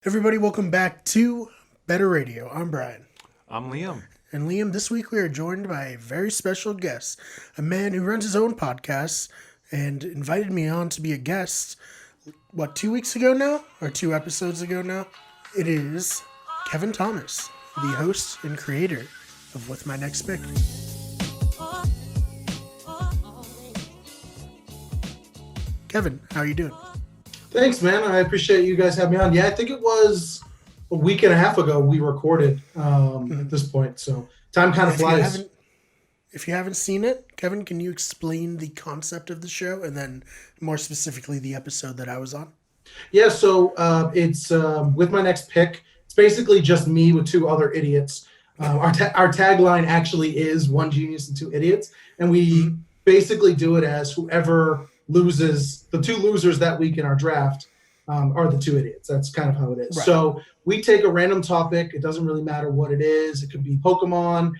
Everybody, welcome back to Better Radio. I'm Brian. I'm Liam. And Liam, this week we are joined by a very special guest, a man who runs his own podcast and invited me on to be a guest, 2 weeks ago now? Or 2 episodes ago now? It is Kevin Thomas, the host and creator of With My Next Pick. Kevin, how are you doing? Thanks, man. I appreciate you guys having me on. Yeah, I think it was a week and a half ago we recorded at this point. So time kind of flies. If you haven't seen it, Kevin, can you explain the concept of the show and then more specifically the episode that I was on? Yeah, so it's With My Next Pick. It's basically just me with 2 other idiots. Our tagline actually is 1 genius and 2 idiots. And we basically do it as whoever loses, the 2 losers that week in our draft are the 2 idiots. That's kind of how it is. Right. So we take a random topic. It doesn't really matter what it is. It could be Pokemon,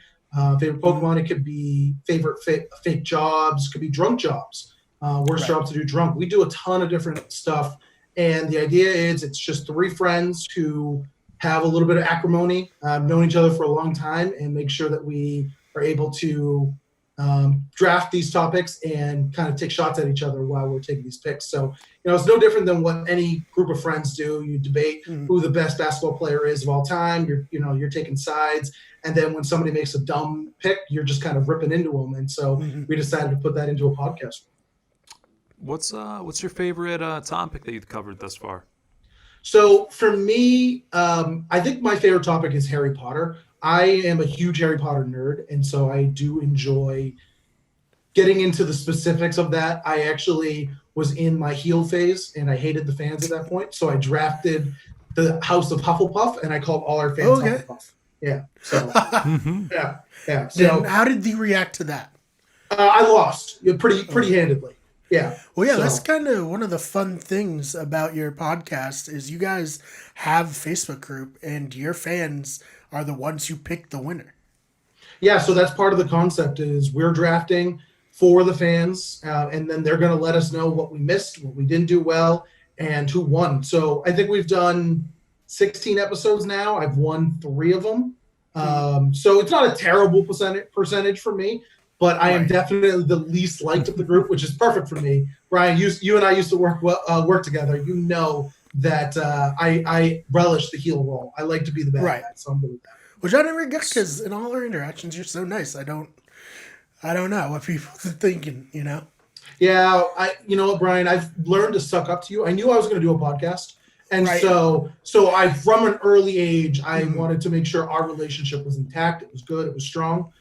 favorite Pokemon. It could be favorite fake jobs. It could be drunk jobs. Worst job to do drunk. We do a ton of different stuff. And the idea is it's just 3 friends who have a little bit of acrimony, known each other for a long time, and make sure that we are able to draft these topics and kind of take shots at each other while we're taking these picks. So, it's no different than what any group of friends do. You debate who the best basketball player is of all time. You're taking sides. And then when somebody makes a dumb pick, you're just kind of ripping into them. And so we decided to put that into a podcast. What's your favorite topic that you've covered thus far? So for me, I think my favorite topic is Harry Potter. I am a huge Harry Potter nerd, and so I do enjoy getting into the specifics of that. I actually was in my heel phase, and I hated the fans at that point, so I drafted the House of Hufflepuff, and I called all our fans Hufflepuff. Yeah. So yeah. So how did you react to that? I lost pretty handedly. Yeah. Well, yeah, that's kind of one of the fun things about your podcast is you guys have a Facebook group, and your fans are the ones who pick the winner. Yeah, so that's part of the concept is we're drafting for the fans, and then they're going to let us know what we missed, what we didn't do well, and who won. So I think we've done 16 episodes now. I've won 3 of them. So it's not a terrible percentage for me, but I am definitely the least liked of the group, which is perfect for me. Brian, you and I used to work together. You know that I relish the heel role. I like to be the bad guy, so I'm good with that. Which I never get because in all our interactions, you're so nice. I don't know what people are thinking, Yeah, you know what, Brian? I've learned to suck up to you. I knew I was going to do a podcast, and so I, from an early age, I wanted to make sure our relationship was intact. It was good. It was strong.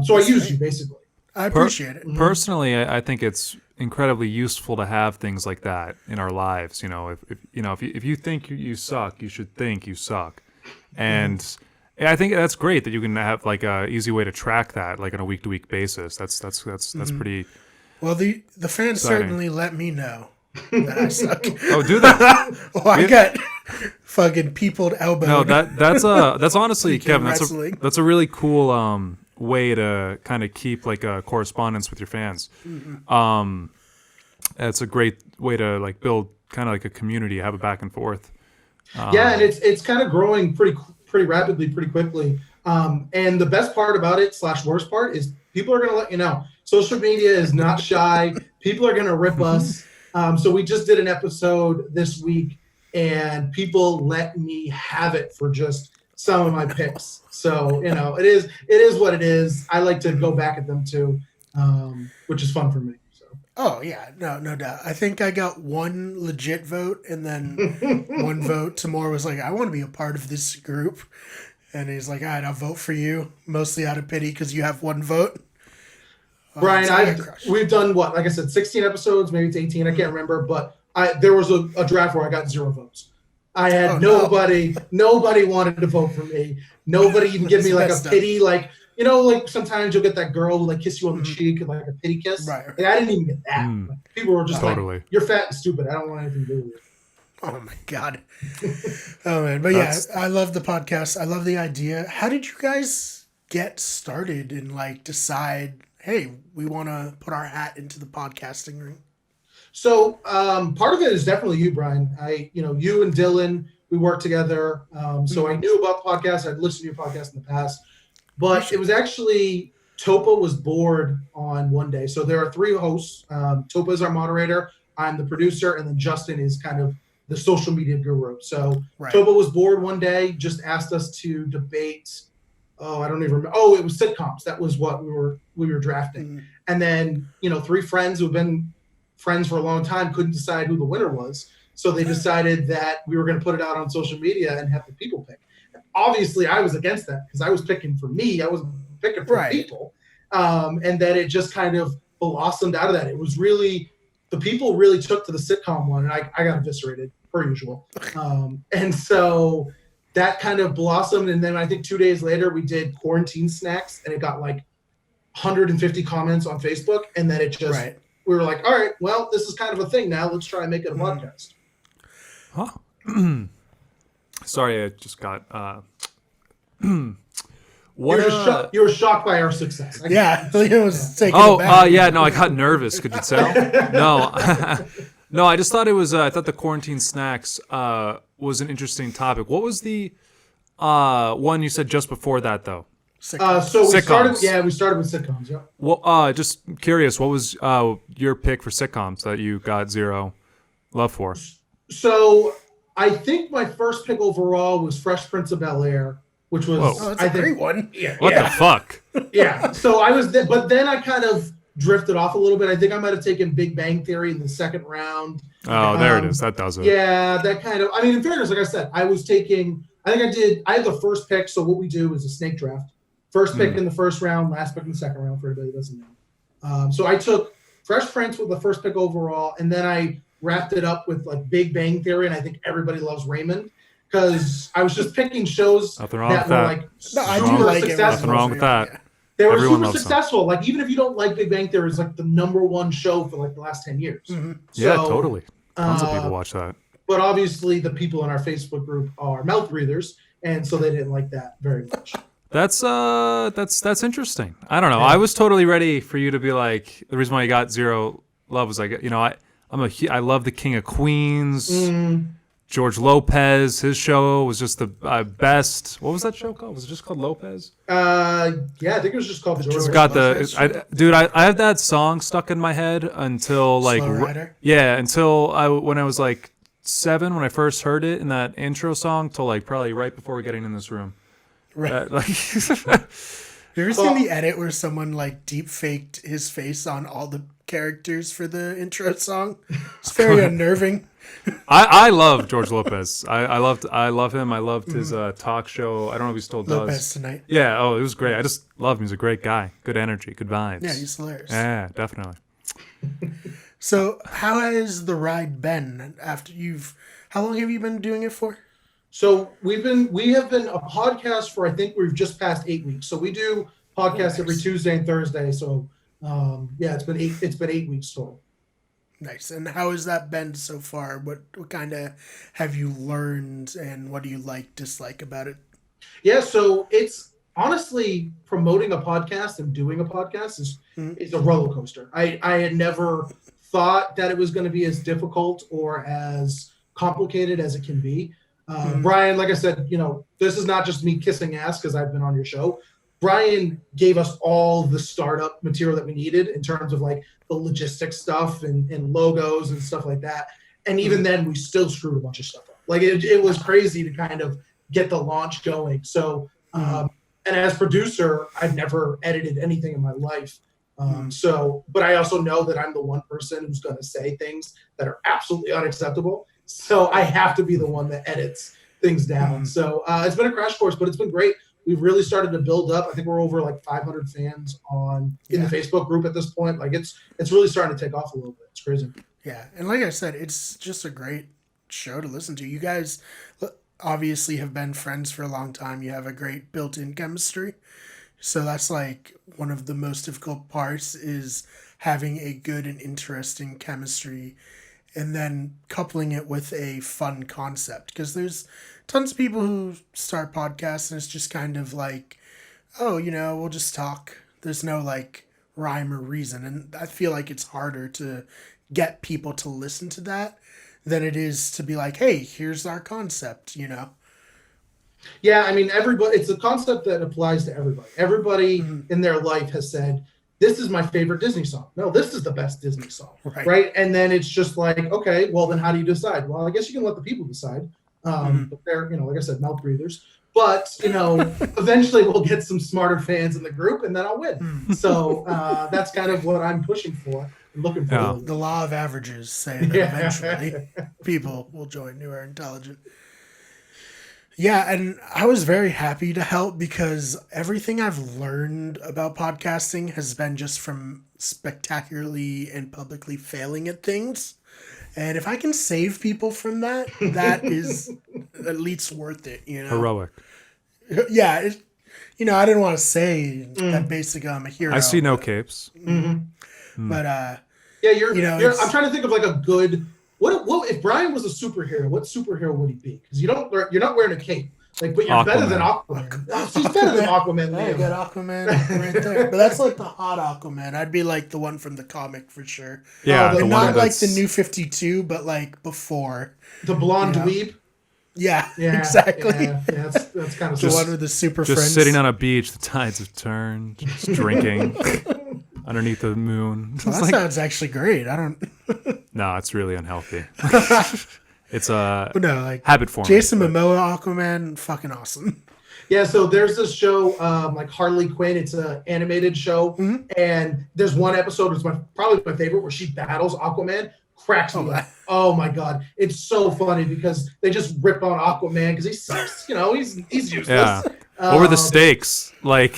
So I used you basically. I appreciate it. Personally, I think it's incredibly useful to have things like that in our lives. If you think you suck, you should think you suck, and I think that's great that you can have like a easy way to track that, like on a week-to-week basis. That's pretty. Well, the fans exciting. Certainly let me know that I suck. Oh, do that? I got fucking peopled elbow. No, that's honestly, Kevin. Wrestling. That's a really cool way to kind of keep like a correspondence with your fans. It's a great way to like build kind of like a community, have a back and forth. Yeah, and it's kind of growing pretty rapidly, pretty quickly. And the best part about it / worst part is people are going to let you know. Social media is not shy. People are going to rip us. So we just did an episode this week, and people let me have it for just some of my picks. So, it is what it is. I like to go back at them too, which is fun for me. So. Oh yeah, no doubt. I think I got 1 legit vote, and then 1 vote. Tamor was like, I want to be a part of this group. And he's like, all right, I'll vote for you, mostly out of pity because you have 1 vote. Brian, we've done what? Like I said, 16 episodes, maybe it's 18. I can't remember, but there was a draft where I got 0 votes. I had nobody wanted to vote for me. Nobody even give me like a pity, like sometimes you'll get that girl who like kiss you on the cheek, like a pity kiss. Right. Like, I didn't even get that. Like, people were just like, "You're fat and stupid. I don't want anything to do with you." Oh my god. Oh man, but yeah, I love the podcast. I love the idea. How did you guys get started and like decide, hey, we want to put our hat into the podcasting ring? So part of it is definitely you, Brian. You and Dylan We worked together. So I knew about podcasts. I'd listened to your podcast in the past. But it was actually Toppa was bored on one day. So there are three hosts. Toppa is our moderator. I'm the producer. And then Justin is kind of the social media guru. So Toppa was bored one day, just asked us to debate. Oh, I don't even remember. Oh, it was sitcoms. That was what we were drafting. And then, three friends who've been friends for a long time couldn't decide who the winner was. So they decided that we were going to put it out on social media and have the people pick. Obviously, I was against that because I was picking for me. I wasn't picking for people. And then it just kind of blossomed out of that. It was really, the people really took to the sitcom one, and I got eviscerated, per usual. And so that kind of blossomed. And then I think 2 days later, we did quarantine snacks, and it got like 150 comments on Facebook. And then it just, we were like, all right, well, this is kind of a thing now. Let's try and make it a podcast. Huh. Sorry, I just got. You were shocked by our success. It was taken no, I got nervous. Could you tell? No, no, I just thought it was. I thought the quarantine snacks was an interesting topic. What was the one you said just before that, though? So we started with sitcoms. Yeah. Well, just curious, what was your pick for sitcoms that you got zero love for? So I think my first pick overall was Fresh Prince of Bel-Air, which was that's a great one. Yeah. What the fuck? Yeah. So I was, but then I kind of drifted off a little bit. I think I might have taken Big Bang Theory in the second round. Oh, there it is. That does it. Yeah, that kind of. I mean, in fairness, like I said, I had the first pick. So what we do is a snake draft. First pick in the first round, last pick in the second round for everybody that doesn't know. So I took Fresh Prince with the first pick overall, and then I wrapped it up with like Big Bang Theory, and I think Everybody Loves Raymond because I was just picking shows that were like super successful. Nothing wrong with that. They were super successful. Like even if you don't like Big Bang Theory, it's like the number one show for like the last 10 years. Mm-hmm. Yeah, totally. Tons of people watch that. But obviously, the people in our Facebook group are mouth breathers, and so they didn't like that very much. That's interesting. I don't know. I was totally ready for you to be like, the reason why you got zero love was like, I love the King of Queens. George Lopez, his show was just the best. What was that show called? Was it just called Lopez? Yeah, I think it was just called George. It's got I have that song stuck in my head until like when I was like 7 when I first heard it in that intro song till like probably right before getting in this room. Right. Have you ever seen the edit where someone like deep faked his face on all the characters for the intro song? It's very unnerving. I love George Lopez. I love him. I loved his talk show. I don't know if he still does. Lopez Tonight. Yeah. Oh, it was great. I just love him. He's a great guy. Good energy. Good vibes. Yeah, he's hilarious. Yeah, definitely. So, how has the ride been how long have you been doing it for? So we have been a podcast for, I think we've just passed 8 weeks. So we do podcasts every Tuesday and Thursday. So it's been 8 weeks total. Nice. And how has that been so far? What kind of have you learned, and what do you dislike about it? Yeah, so it's honestly promoting a podcast and doing a podcast is a roller coaster. I had never thought that it was going to be as difficult or as complicated as it can be. Brian, like I said, this is not just me kissing ass because I've been on your show. Brian gave us all the startup material that we needed in terms of like the logistics stuff and logos and stuff like that. And even then, we still screwed a bunch of stuff up. Like it was crazy to kind of get the launch going. So, and as producer, I've never edited anything in my life. But I also know that I'm the one person who's going to say things that are absolutely unacceptable. So I have to be the one that edits things down. So it's been a crash course, but it's been great. We've really started to build up. I think we're over like 500 fans in the Facebook group at this point. Like it's really starting to take off a little bit. It's crazy. Yeah. And like I said, it's just a great show to listen to. You guys obviously have been friends for a long time. You have a great built-in chemistry. So that's like one of the most difficult parts is having a good and interesting chemistry and then coupling it with a fun concept. Because there's tons of people who start podcasts and it's just kind of like, we'll just talk. There's no like rhyme or reason. And I feel like it's harder to get people to listen to that than it is to be like, hey, here's our concept, you know? Yeah, I mean, everybody. It's a concept that applies to everybody. Everybody in their life has said, "This is my favorite Disney song." No, this is the best Disney song, right? And then it's just like, okay, well, then how do you decide? Well, I guess you can let the people decide. But they're, like I said, mouth breathers. But eventually we'll get some smarter fans in the group, and then I'll win. So that's kind of what I'm pushing for, looking for. Yeah. The law of averages say that eventually people will join who are intelligent. Yeah, and I was very happy to help because everything I've learned about podcasting has been just from spectacularly and publicly failing at things. And if I can save people from that, that is at least worth it, Heroic. Yeah, I didn't want to say that basically I'm a hero. I see no capes. But yeah, I'm trying to think of like a good. What if Brian was a superhero? What superhero would he be? Because you're not wearing a cape, but you're Aquaman. better than Aquaman. He's better than Aquaman. I got Aquaman right there, but that's like the hot Aquaman. I'd be like the one from the comic for sure. Yeah, and not like the New 52, but like before the blonde dweeb. Yeah, exactly. Yeah, that's kind of the one with the super just friends. sitting on a beach. The tides have turned. Just drinking underneath the moon. Well, that sounds actually great. I don't. No, it's really unhealthy. It's like habit forming. Jason Momoa Aquaman, fucking awesome. Yeah, so there's this show like Harley Quinn. It's an animated show, and there's one episode that's probably my favorite where she battles Aquaman. Cracks me up. Oh my god, it's so funny because they just rip on Aquaman because he sucks. He's useless. Yeah. What were the stakes? Like,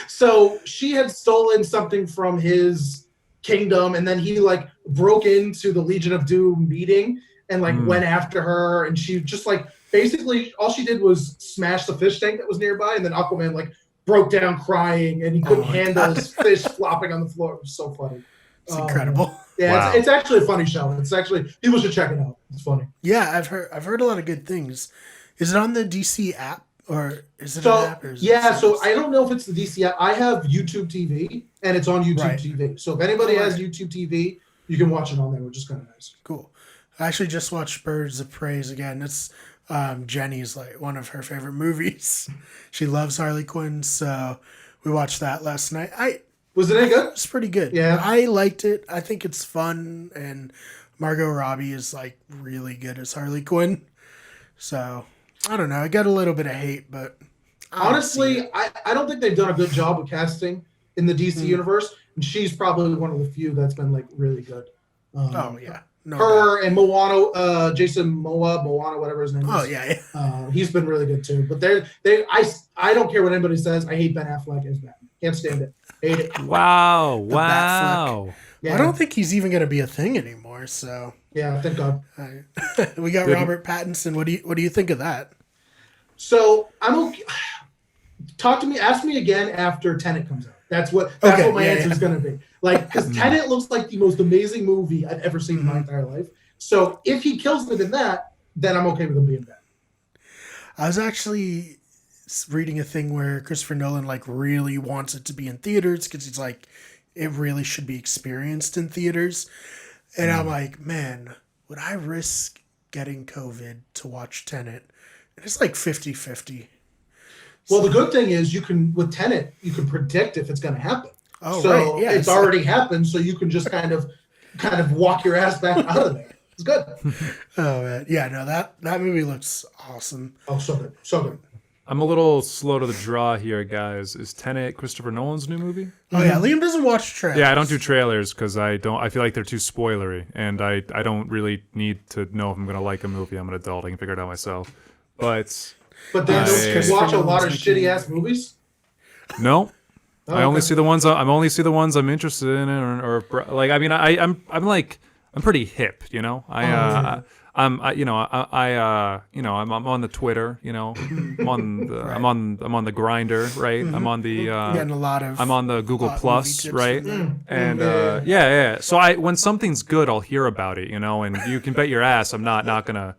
so she had stolen something from his kingdom, and then he like broke into the Legion of Doom meeting and like went after her, and she just like basically all she did was smash the fish tank that was nearby, and then Aquaman like broke down crying, and he couldn't handle his fish flopping on the floor. It was so funny. It's incredible. Yeah, wow. it's actually a funny show. It's actually people should check it out. It's funny. Yeah, I've heard a lot of good things. Is it on the DC app or is it an app? Or is so I don't know if it's the DC app. I have YouTube TV and it's on YouTube TV. So if anybody has YouTube TV, you can watch it on there, which is kind of nice. Cool. I actually just watched Birds of Prey again. It's Jenny's like one of her favorite movies. She loves Harley Quinn, so we watched that last night. Was it any good? It's pretty good. Yeah. I liked it. I think it's fun, and Margot Robbie is like really good as Harley Quinn. So I don't know. I got a little bit of hate, but honestly, I don't think they've done a good job of casting in the DC universe, and she's probably one of the few that's been like really good. Her and Moana, Jason Moana, whatever his name is. Oh yeah. He's been really good too. But I don't care what anybody says. I hate Ben Affleck as Batman. Can't stand it. Hate it. Wow. Yeah. I don't think he's even going to be a thing anymore. So yeah, thank God. We got Robert Pattinson. What do you think of that? So I'm okay. Ask me again after Tenet comes out. That's what my answer is going to be. Like, because Tenet looks like the most amazing movie I've ever seen in my entire life. So if he kills it in that, then I'm okay with him being bad. I was actually reading a thing where Christopher Nolan like really wants it to be in theaters because he's like, it really should be experienced in theaters. And I'm like, man, would I risk getting COVID to watch Tenet? And it's like 50-50. Well, the good thing is with Tenet, you can predict if it's going to happen. Oh, so right. Yeah, it's already happened, so you can just kind of walk your ass back out of there. It's good. Oh man, yeah, no, that movie looks awesome. Oh, so good, so good. I'm a little slow to the draw here, guys. Is Tenet Christopher Nolan's new movie? Oh yeah, Liam doesn't watch trailers. Yeah, I don't do trailers because I feel like they're too spoilery, and I don't really need to know if I'm gonna like a movie. I'm an adult. I can figure it out myself. But then don't you watch a lot of shitty ass movies? No. Oh, I only see the ones I'm interested in, or like I mean I'm pretty hip, you know. I'm on the Twitter, you know. I'm on the grinder, right? I'm on the getting a lot of I'm on the Google Plus, right? And yeah. So when something's good, I'll hear about it, you know. And you can bet your ass I'm not gonna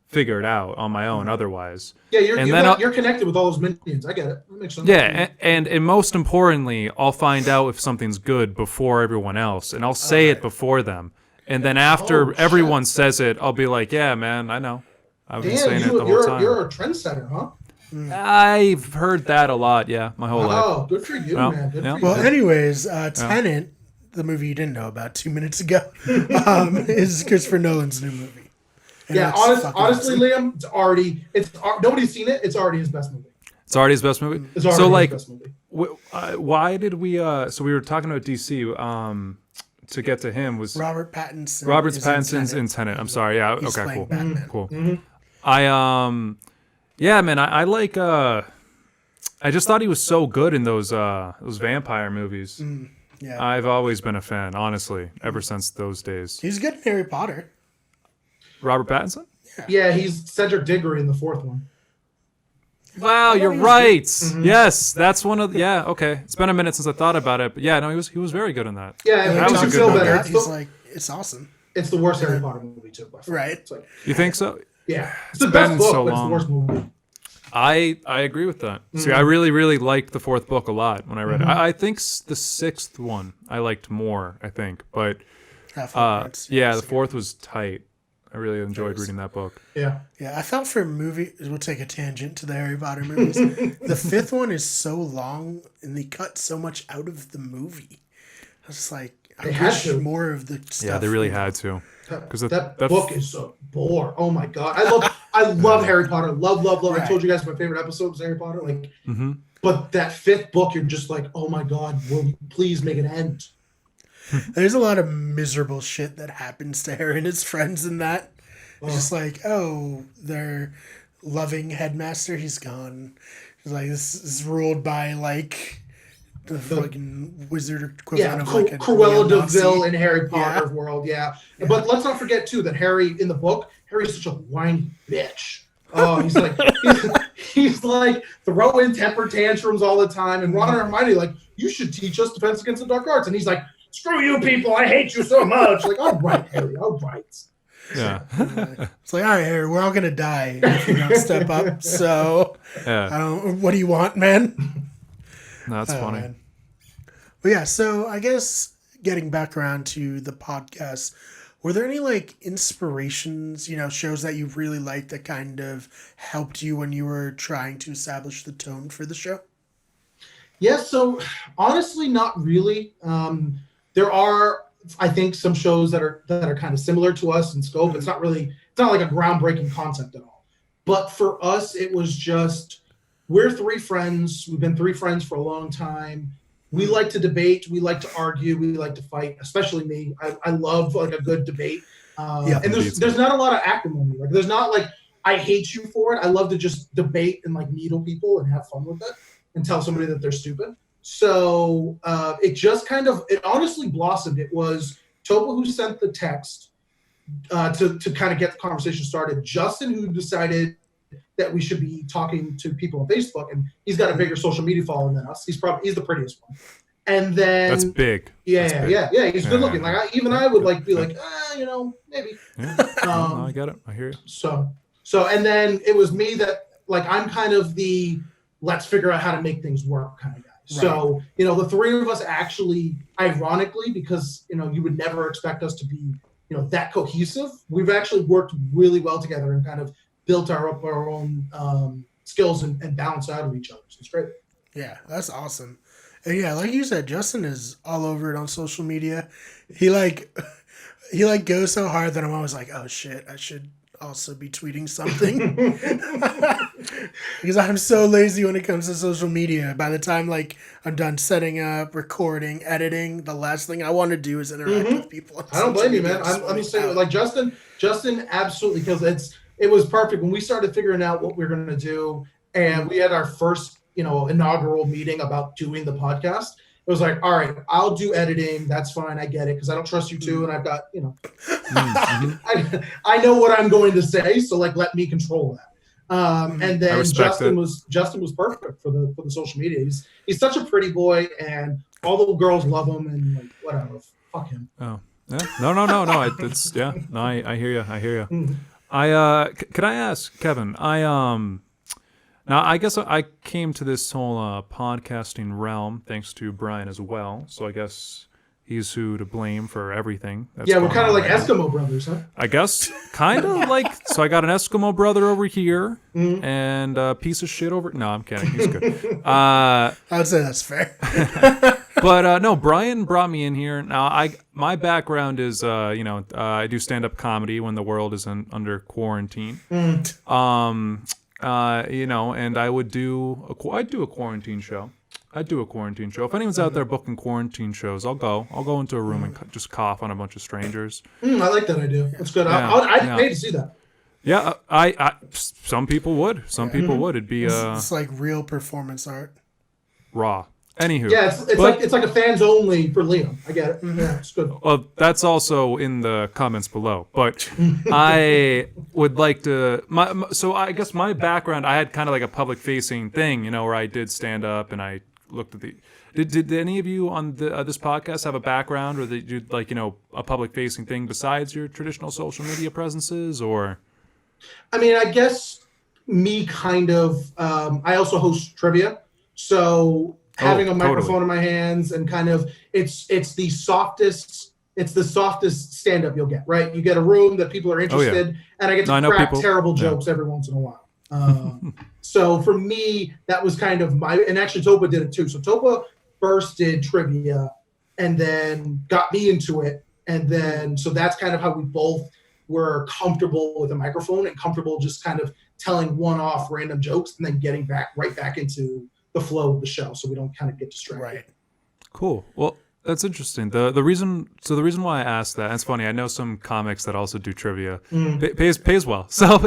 figure it out on my own otherwise. Yeah, you're connected with all those minions. I get it. That makes sense. Yeah, and most importantly, I'll find out if something's good before everyone else, and I'll say it before them. And then after shit. everyone says it, I'll be like, yeah, man, I know. I've been saying it the whole time. You're a trendsetter, huh? I've heard that a lot, yeah, my whole life. Oh, good for you, man. Good for you. Well, anyways, Tenet, the movie you didn't know about 2 minutes ago, is Christopher Nolan's new movie. And yeah, that's honestly, awesome. Liam, nobody's seen it. It's already his best movie. It's already his best movie? It's already his best movie. Why did we, so we were talking about DC, to get to him was Robert Pattinson. Robert Pattinson's in Tenet. I'm sorry. Yeah. He's okay. Cool. Batman. Cool. Mm-hmm. Yeah, man. I like. I just thought he was so good in those vampire movies. Yeah. I've always been a fan, honestly, ever since those days. He's good in Harry Potter. Robert Pattinson? Yeah, he's Cedric Diggory in the fourth one. Wow, you're right. Yes, that's one of. Yeah, okay. It's been a minute since I thought about it, but yeah, no, he was very good in that. Yeah, that was a good movie. He's like, it's awesome. It's the worst Harry Potter movie too. By far. Right. It's like, You think so? yeah, it's the best been book, so but it's long. the worst movie. I agree with that. See, I really, really liked the fourth book a lot when I read it. I think the sixth one I liked more, I think. But yeah, the fourth was tight. I really enjoyed reading that book. Yeah. Yeah, I felt for we'll take a tangent to the Harry Potter movies. The fifth one is so long and they cut so much out of the movie. I was just like, I wish more of the stuff. Yeah, they really had to. Because that book is so boring. Oh my god, I love Harry Potter. Love. Right. I told you guys my favorite episode was Harry Potter. Like, but that fifth book, you're just like, oh my god, will you please make it end? There's a lot of miserable shit that happens to Harry and his friends in that. It's just like, oh, their loving headmaster, he's gone. It's like, this is ruled by like the fucking wizard equivalent of like a Cruella de neo-Nazi. Vil in Harry Potter's world. Yeah, but let's not forget too that Harry in the book, Harry's such a whiny bitch. Oh, he's like he's like throwing temper tantrums all the time, and Ron and Hermione like, you should teach us defense against the dark arts, and he's like, screw you people, I hate you so much. Like, all right, Harry, all right. Yeah. It's like, all right, Harry, we're all gonna die if you don't step up. So, Yeah. what do you want, man? No, that's funny. Man. But yeah, so I guess getting back around to the podcast, were there any like inspirations, shows that you really liked that kind of helped you when you were trying to establish the tone for the show? Yeah, so honestly, not really. There are, I think, some shows that are kind of similar to us in scope. It's not like a groundbreaking concept at all. But for us, it was just, we're three friends. We've been three friends for a long time. We like to debate. We like to argue. We like to fight, especially me. I love like a good debate. And there's not a lot of acrimony. Like, there's not like, I hate you for it. I love to just debate and like needle people and have fun with it and tell somebody that they're stupid. So it honestly blossomed. It was Toppa who sent the text to kind of get the conversation started. Justin who decided that we should be talking to people on Facebook, and he's got a bigger social media following than us. He's the prettiest one. And then that's big. Yeah, yeah. He's good looking. Like I would like be like, maybe. Yeah. No, I get it. I hear you. So and then it was me that like I'm kind of the let's figure out how to make things work kind of guy. Right. So the three of us actually, ironically, because you would never expect us to be that cohesive. We've actually worked really well together and kind of built our own skills and balance out of each other. So it's great. Yeah, that's awesome. And yeah, like you said, Justin is all over it on social media. He goes so hard that I'm always like, oh shit, I should also be tweeting something. Because I'm so lazy when it comes to social media. By the time like I'm done setting up, recording, editing, the last thing I want to do is interact with people. I don't blame you, man. I'm just saying, like Justin absolutely, because it was perfect when we started figuring out what we were going to do, and we had our first inaugural meeting about doing the podcast. It was like, all right, I'll do editing. That's fine. I get it because I don't trust you two, and I've got I know what I'm going to say, so like let me control that. And then Justin was perfect for the social media. He's such a pretty boy, and all the girls love him, and like whatever, fuck him. Oh yeah, no. It's yeah. No, I hear you. I hear you. Could I ask Kevin? Now, I guess I came to this whole podcasting realm thanks to Brian as well. So I guess He's who to blame for everything. Yeah, we're kind of like Eskimo brothers, huh? I guess, kind of like. So I got an Eskimo brother over here, and a piece of shit over. No, I'm kidding. He's good. I would say that's fair. But no, Brian brought me in here. Now, my background is, I do stand up comedy when the world is under quarantine. And I would I'd do a quarantine show. If anyone's out there booking quarantine shows, I'll go. I'll go into a room and just cough on a bunch of strangers. I like that idea. That's good. Yeah, I'd pay to see that. Yeah, some people would. Some people would. It'd be It's like real performance art. raw. Anywho, Yeah, it's like a fans only for Liam. I get it. Yeah, it's good. Well, that's also in the comments below. But I would like to. So I guess my background, I had kind of like a public facing thing, where I did stand up and I looked at the. Did any of you on this podcast have a background, or did you a public facing thing besides your traditional social media presences, or? I mean, I guess me kind of. I also host trivia, so. Having a microphone in my hands and kind of it's the softest stand up you'll get, right? You get a room that people are interested and I get to crack terrible jokes every once in a while. So for me, that was kind of and actually Toppa did it too. So Toppa first did trivia and then got me into it. And then, so that's kind of how we both were comfortable with a microphone and comfortable just kind of telling one-off random jokes and then getting right back into the flow of the show, so we don't kind of get distracted. Right. Cool. Well, that's interesting. The reason why I asked that, and it's funny. I know some comics that also do trivia. Pays well. So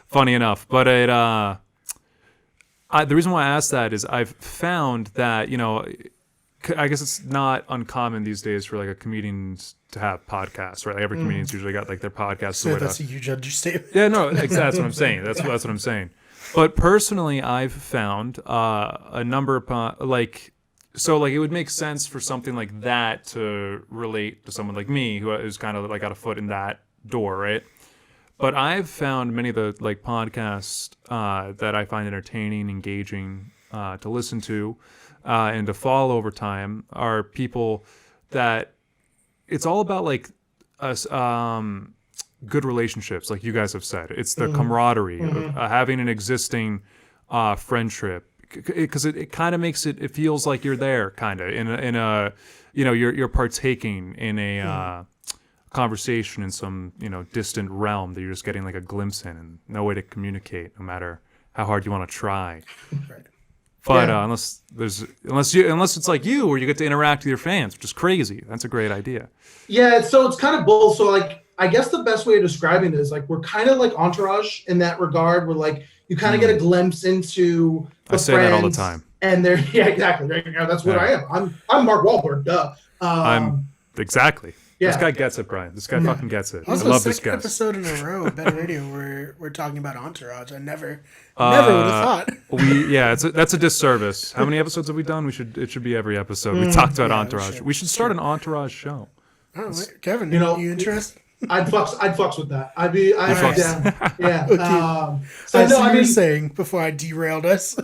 funny enough, but the reason why I asked that is I've found that I guess it's not uncommon these days for like a comedian to have podcasts, right? Like every comedian's usually got like their podcast. So that's a huge understatement. Yeah, no, that's what I'm saying. That's what I'm saying. But personally, I've found a number of it would make sense for something like that to relate to someone like me who is kind of like got a foot in that door, right? But I've found many of the like podcasts that I find entertaining, engaging to listen to and to follow over time are people that it's all about like us. Good relationships, like you guys have said. It's the camaraderie of having an existing friendship, because it kind of makes it feels like you're there, kind of in a you're partaking in a conversation in some distant realm that you're just getting like a glimpse in, and no way to communicate, no matter how hard you want to try. Right. But unless it's like you, where you get to interact with your fans, which is crazy. That's a great idea. Yeah, so it's kind of both. So like, I guess the best way of describing it is like we're kind of like Entourage in that regard. We're like you kind of get a glimpse into the I say that all the time. And they're exactly. That's what I am. I'm Mark Wahlberg. Duh. I'm exactly. Yeah. This guy gets it, Brian. This guy fucking gets it. I Also, love this second guy. episode in a row of Better Radio where we're talking about Entourage. I never would have thought. That's a disservice. How many episodes have we done? It should be every episode. We talked about Entourage. We should start an Entourage show. Oh, Kevin, you interested? I'd fucks with that. I'd be down. Yeah. Okay. You were saying before I derailed us.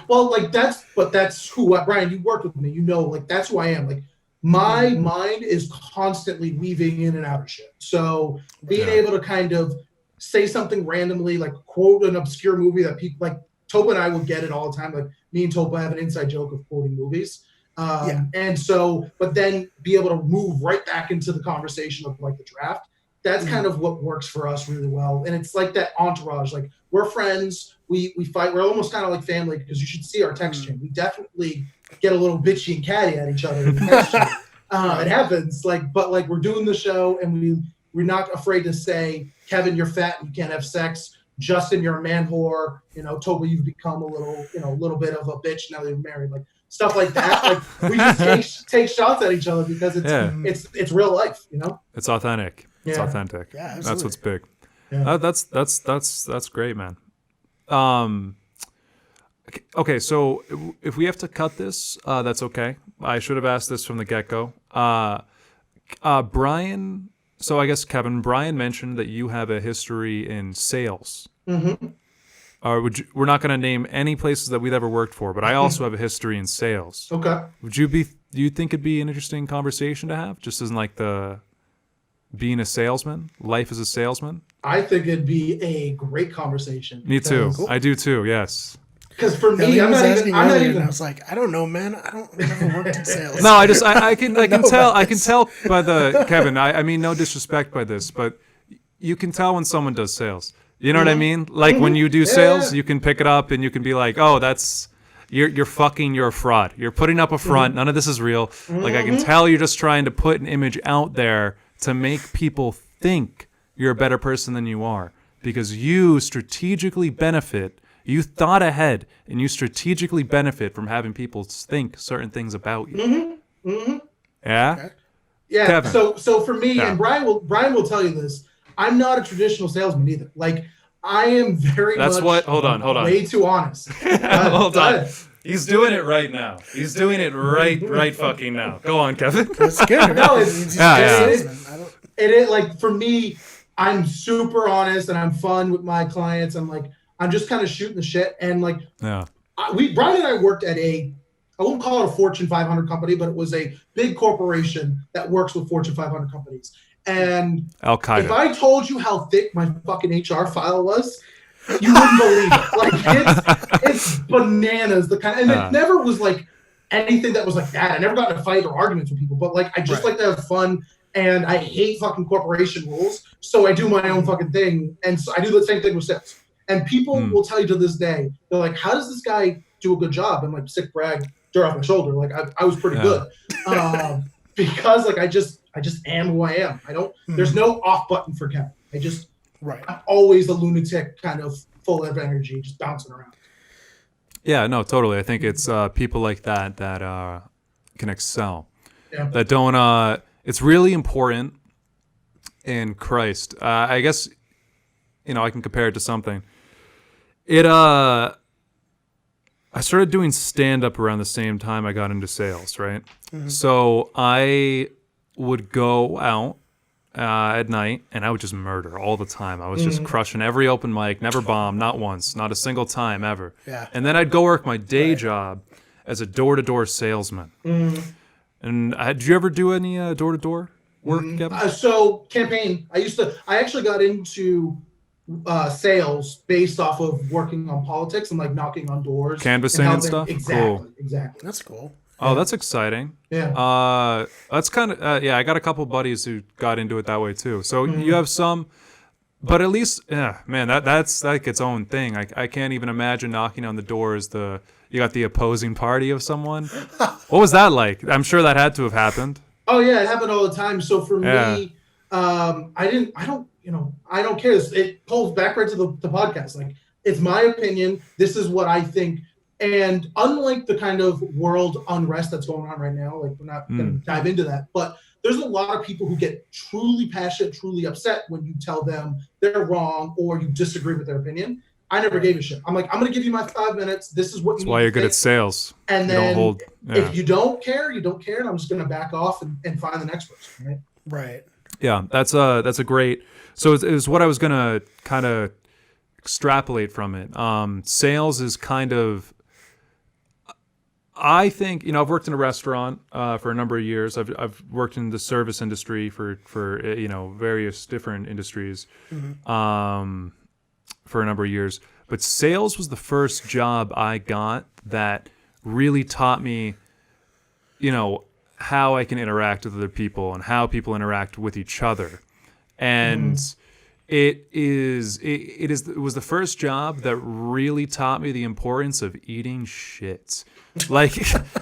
Well, like that's who Brian. You worked with me. Like that's who I am. Like my mind is constantly weaving in and out of shit. So being able to kind of say something randomly, like quote an obscure movie that people like Toppa and I would get it all the time. Like me and Toppa have an inside joke of quoting movies. And so, but then be able to move right back into the conversation of like the draft. That's kind of what works for us really well. And it's like that entourage, like we're friends, we fight. We're almost kind of like family because you should see our text chain. We definitely get a little bitchy and catty at each other in the text chain. It happens but we're doing the show and we're not afraid to say, Kevin, you're fat and you can't have sex. Justin, you're a man whore. Toppa, you've become a little bit of a bitch now that you're married. Like, stuff like that. Like we just take shots at each other because it's real life, It's authentic. Yeah. It's authentic. Yeah, absolutely. That's what's big. Yeah. That's great, man. Okay, so if we have to cut this, that's okay. I should have asked this from the get-go. Brian, so I guess Kevin, Brian mentioned that you have a history in sales. Mm-hmm. We're not going to name any places that we've ever worked for, but I also have a history in sales. Okay. Would you be do you think it'd be an interesting conversation to have? Just as in like the being a salesman, life as a salesman? I think it'd be a great conversation. Me too. Because- I do too, yes. Because for me, Ellie I'm was not asking even. I'm not earlier, even. and I was like, I don't know, man. I never worked in sales. No, I can tell about this. by the Kevin. I mean no disrespect by this, but you can tell when someone does sales. You know what I mean? Like when you do sales, you can pick it up and you can be like, oh, that's you're a fraud. You're putting up a front. None of this is real. Like I can tell you're just trying to put an image out there to make people think you're a better person than you are because you strategically benefit. You thought ahead, and you strategically benefit from having people think certain things about you. Yeah. Okay. Yeah. Kevin. So for me, Yeah. and Brian will tell you this. I'm not a traditional salesman either. Like I am very. That's much what. Hold on. Way too honest. Hold Go on. ahead. He's doing it right now. He's doing it right fucking now. Go on, Kevin. That's good. No, He's yeah, a yeah. salesman. I don't. It is like for me, I'm super honest and I'm fun with my clients. I'm just kind of shooting the shit and like Yeah. Brian and I worked at I won't call it a Fortune 500 company, but it was a big corporation that works with Fortune 500 companies. And Al Qaeda. if I told you how thick my fucking HR file was, you wouldn't believe it. Like it's bananas. The kind, and it never was like anything that was like that. I never got in a fight or arguments with people, but like I just like to have fun. And I hate fucking corporation rules, so I do my own fucking thing. And so I do the same thing with sales. And people will tell you to this day, they're like, how does this guy do a good job? I'm like, sick brag, dirt off my shoulder. Like I was pretty good. Because like I just am who I am. I don't there's no off button for Kevin. I'm always a lunatic kind of full of energy, just bouncing around. Yeah, no, totally. I think it's people like that can excel. Yeah. That don't it's really important in Christ. I guess I can compare it to something. I started doing stand-up around the same time I got into sales, right? Mm-hmm. So I would go out at night, and I would just murder all the time. I was just crushing every open mic, never bombed, not once, not a single time ever. Yeah. And then I'd go work my day job as a door-to-door salesman. And did you ever do any door-to-door work, Kevin? So campaign, I actually got into sales based off of working on politics and like knocking on doors, canvassing and stuff. Exactly. That's cool. Oh, that's exciting. Yeah. That's kind of I got a couple buddies who got into it that way too. So you have some, but at least man, that's like its own thing. I can't even imagine knocking on the doors. You got the opposing party of someone. What was that like? I'm sure that had to have happened. Oh yeah, it happened all the time. So for me, I don't care. It pulls back right to the podcast. Like, it's my opinion. This is what I think. And unlike the kind of world unrest that's going on right now, like we're not going to dive into that, but there's a lot of people who get truly passionate, truly upset when you tell them they're wrong or you disagree with their opinion. I never gave a shit. I'm like, I'm going to give you my 5 minutes. This is what you That's need why to you're good think. at sales. And You then don't hold. if you don't care, you don't care. And I'm just going to back off and find the next person. Right. Right. Yeah, that's a great. So it was what I was gonna kind of extrapolate from it. Sales is kind of. I think I've worked in a restaurant for a number of years. I've worked in the service industry for various different industries for a number of years. But sales was the first job I got that really taught me, how I can interact with other people and how people interact with each other. And it was the first job that really taught me the importance of eating shit. Like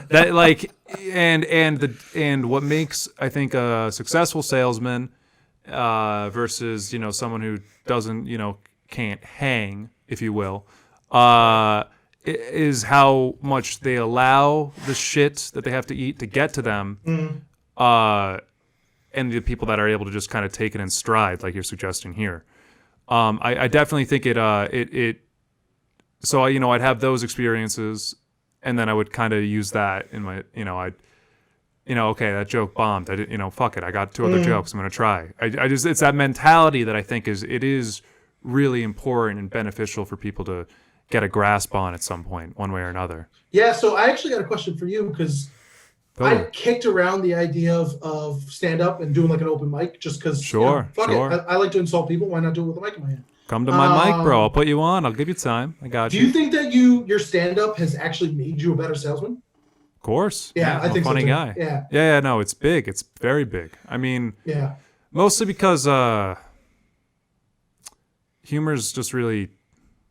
that, and what makes, I think, a successful salesman versus someone who doesn't can't hang, if you will, is how much they allow the shit that they have to eat to get to them, and the people that are able to just kind of take it in stride, like you're suggesting here. I definitely think it. So I'd have those experiences, and then I would kind of use that in my okay, that joke bombed. I did fuck it. I got 2 other jokes. I'm gonna try. I just it's that mentality that I think is really important and beneficial for people to get a grasp on at some point, one way or another. Yeah, so I actually got a question for you because I kicked around the idea of stand up and doing like an open mic just because. Sure. I like to insult people. Why not do it with a mic in my hand? Come to my mic, bro. I'll put you on. I'll give you time. I got you. Do you think that your stand up has actually made you a better salesman? Of course. Yeah, I think I'm a funny so too. guy. Yeah. No, it's big. It's very big. I mean, mostly because humor's just really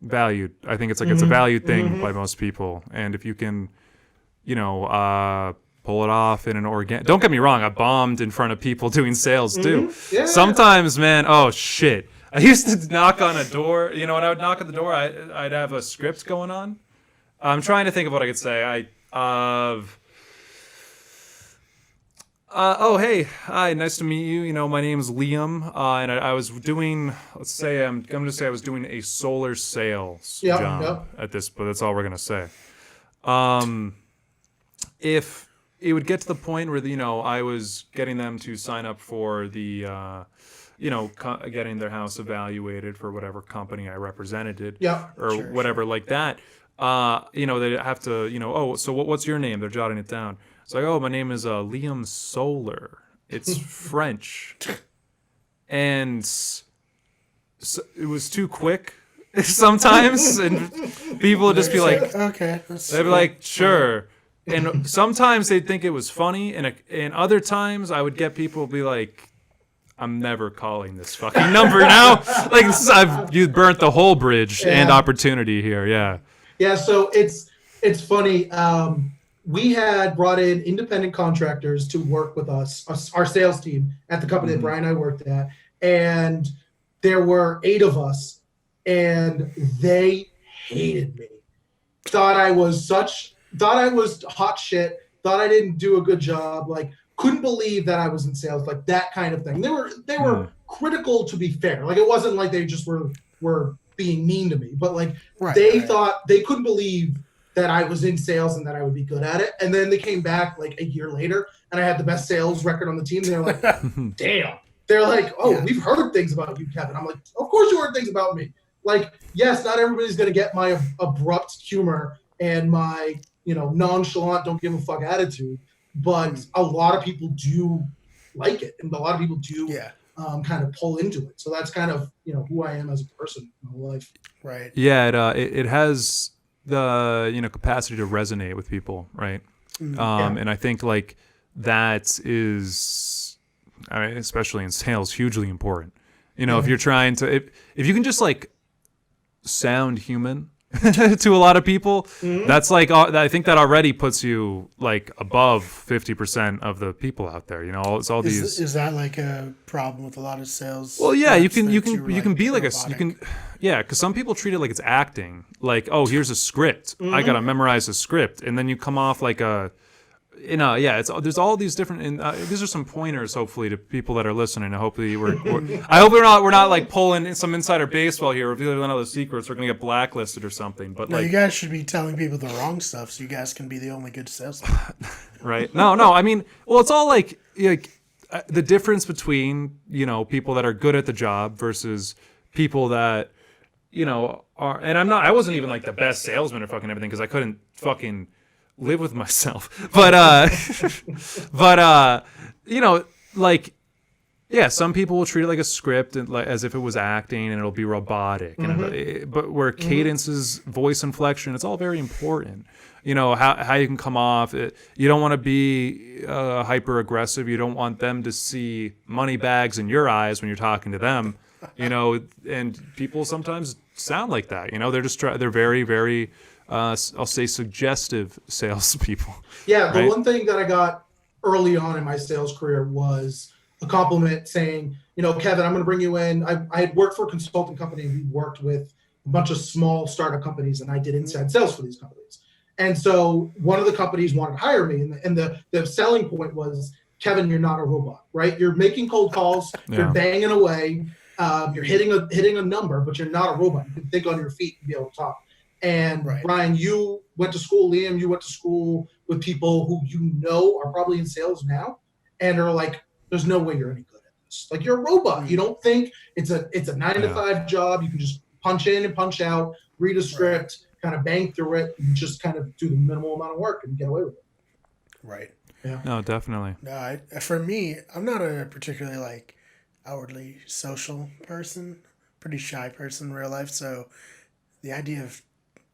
valued. I think it's like it's a valued thing by most people, and if you can, pull it off in an organic. Don't get me wrong. I bombed in front of people doing sales too. Yeah. Sometimes, man. Oh shit. I used to knock on a door. When I would knock at the door, I'd have a script going on. I'm trying to think of what I could say. Oh, hey, hi, nice to meet you. My name's Liam, and I was doing. Let's say I'm going to say I was doing a solar sales job at this, but that's all we're gonna say. If it would get to the point where I was getting them to sign up for the. Getting their house evaluated for whatever company I represented, whatever like that. They have to, so what's your name? They're jotting it down. It's like, oh, my name is Liam Solar. It's French, and so it was too quick sometimes, and people would just be like, okay, they'd be like, sure. And sometimes they'd think it was funny, and other times I would get people be like, I'm never calling this fucking number now. Like you burnt the whole bridge and opportunity here. Yeah. Yeah. So it's funny. We had brought in independent contractors to work with us, our sales team at the company that Brian and I worked at, and there were 8 of us, and they hated me. Thought I was hot shit. Thought I didn't do a good job. Like. Couldn't believe that I was in sales, like that kind of thing. They were critical, to be fair. Like it wasn't like they just were being mean to me, but like thought they couldn't believe that I was in sales and that I would be good at it. And then they came back like a year later, and I had the best sales record on the team. They're like, damn. They're like, oh, we've heard things about you, Kevin. I'm like, of course you heard things about me. Like, yes, not everybody's gonna get my abrupt humor and my nonchalant, don't give a fuck attitude. But a lot of people do like it, and a lot of people do kind of pull into it. So that's kind of who I am as a person in my life. Right. Yeah, it has the capacity to resonate with people, right? And I think like that is, especially in sales, hugely important. If you're trying to, if you can just like sound human. To a lot of people, that's like I think that already puts you like above 50% of the people out there. It's all these. Is that like a problem with a lot of sales? Well, yeah, you can be like because some people treat it like it's acting. Like, oh, here's a script. I gotta memorize a script, and then you come off like a. There's all these different. These are some pointers, hopefully, to people that are listening. Hopefully, I hope we're not like pulling some insider baseball here, revealing all the secrets. We're gonna get blacklisted or something. But you guys should be telling people the wrong stuff, so you guys can be the only good salesman. Right? No. I mean, well, it's all like the difference between people that are good at the job versus people that are. And I wasn't even like the best salesman or fucking everything because I couldn't fucking live with myself, but some people will treat it like a script and like as if it was acting, and it'll be robotic. But where cadence is voice inflection, it's all very important. How you can come off. You don't want to be hyper aggressive. You don't want them to see money bags in your eyes when you're talking to them. And people sometimes sound like that. They're very, very. I'll say suggestive salespeople. Yeah, the one thing that I got early on in my sales career was a compliment saying, Kevin, I'm going to bring you in. I had worked for a consulting company. We worked with a bunch of small startup companies, and I did inside sales for these companies. And so one of the companies wanted to hire me, and the selling point was, Kevin, you're not a robot, right? You're making cold calls, you're banging away, you're hitting a number, but you're not a robot. You can think on your feet and be able to talk. And Brian, you went to school, Liam, you went to school with people who are probably in sales now and are like, there's no way you're any good at this. Like, you're a robot. You don't think it's a 9-to-5 job. You can just punch in and punch out, read a script, kind of bang through it, and just kind of do the minimal amount of work and get away with it. Right. Yeah. No, definitely. No, for me, I'm not a particularly like outwardly social person, pretty shy person in real life. So the idea of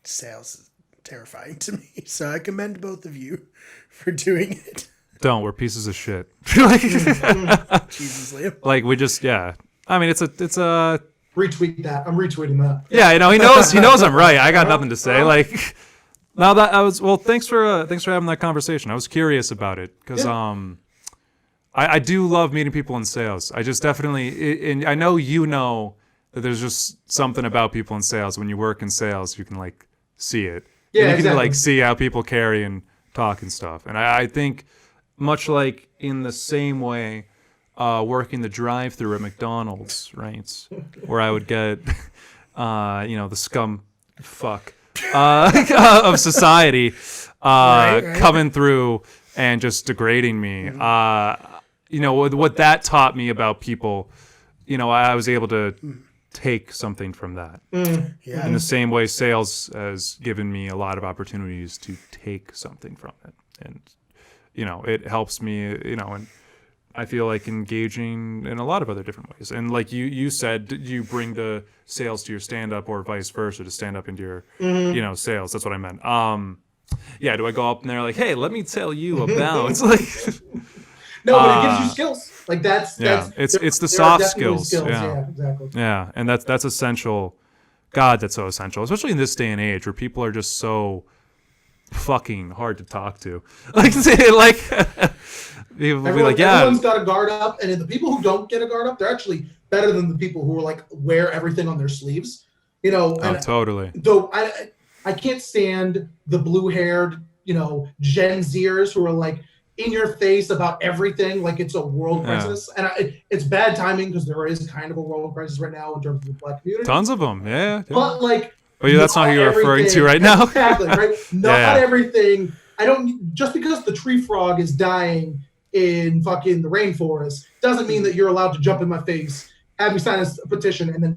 sales is terrifying to me. So I commend both of you for doing it. Don't. We're pieces of shit. Like, Jesus, Liam. like we just, yeah. I mean, it's a Retweet that. I'm retweeting that. yeah. You know, he knows I'm right. I got nothing to say. Like, now that I was, well, thanks for having that conversation. I was curious about it because I do love meeting people in sales. I just definitely, and I know that there's just something about people in sales. When you work in sales, you can like see it. Yeah, and you can exactly. like see how people carry and talk and stuff. And I think much like in the same way, working the drive-through at McDonald's, right, where I would get, the scum fuck of society Right. coming through and just degrading me. What that taught me about people, I was able to take something from that. Yeah. In the same way, sales has given me a lot of opportunities to take something from it. And, it helps me, and I feel like engaging in a lot of other different ways. And like you said, did you bring the sales to your stand-up or vice versa to stand up into your, sales? That's what I meant. Yeah, do I go up in there like, hey, let me tell you about, it's like... No, but it gives you skills. Like it's the there soft are definitely skills. Yeah, exactly. Yeah, and that's essential. God, that's so essential, especially in this day and age where people are just so fucking hard to talk to. Like people will be like, yeah, everyone's got a guard up, and the people who don't get a guard up, they're actually better than the people who are like wear everything on their sleeves. totally. Though I can't stand the blue-haired, Gen Zers who are like in your face about everything like it's a world crisis. And it's bad timing because there is kind of a world crisis right now in terms of the Black community. Tons of them, yeah. But like, that's not who you're referring to right now. Exactly, right? Not everything. Just because the tree frog is dying in fucking the rainforest doesn't mean that you're allowed to jump in my face, have me sign a petition, and then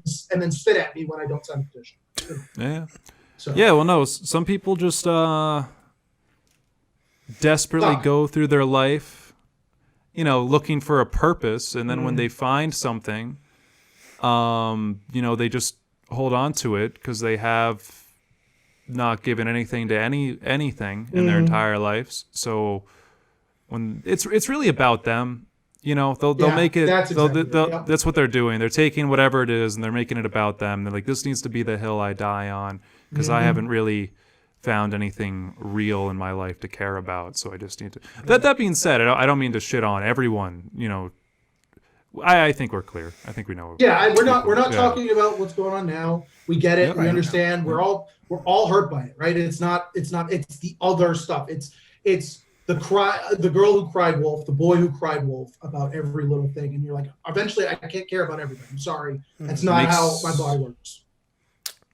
spit at me when I don't sign a petition. Yeah. So. Yeah, well, no, some people just desperately go through their life, looking for a purpose, and then when they find something, they just hold on to it because they have not given anything to anything in their entire lives. So when it's really about them, they'll make it. That's that's what they're doing. They're taking whatever it is and they're making it about them. They're like, this needs to be the hill I die on because I haven't really found anything real in my life to care about. So I just need to. That being said, I don't mean to shit on everyone. I think we're clear. I think we know. Yeah, we're not talking about what's going on now. We get it. Yep, we understand. We're all hurt by it, right? It's the other stuff. It's the girl who cried wolf, the boy who cried wolf about every little thing, and you're like, eventually, I can't care about everything. I'm sorry. That's not how my body works.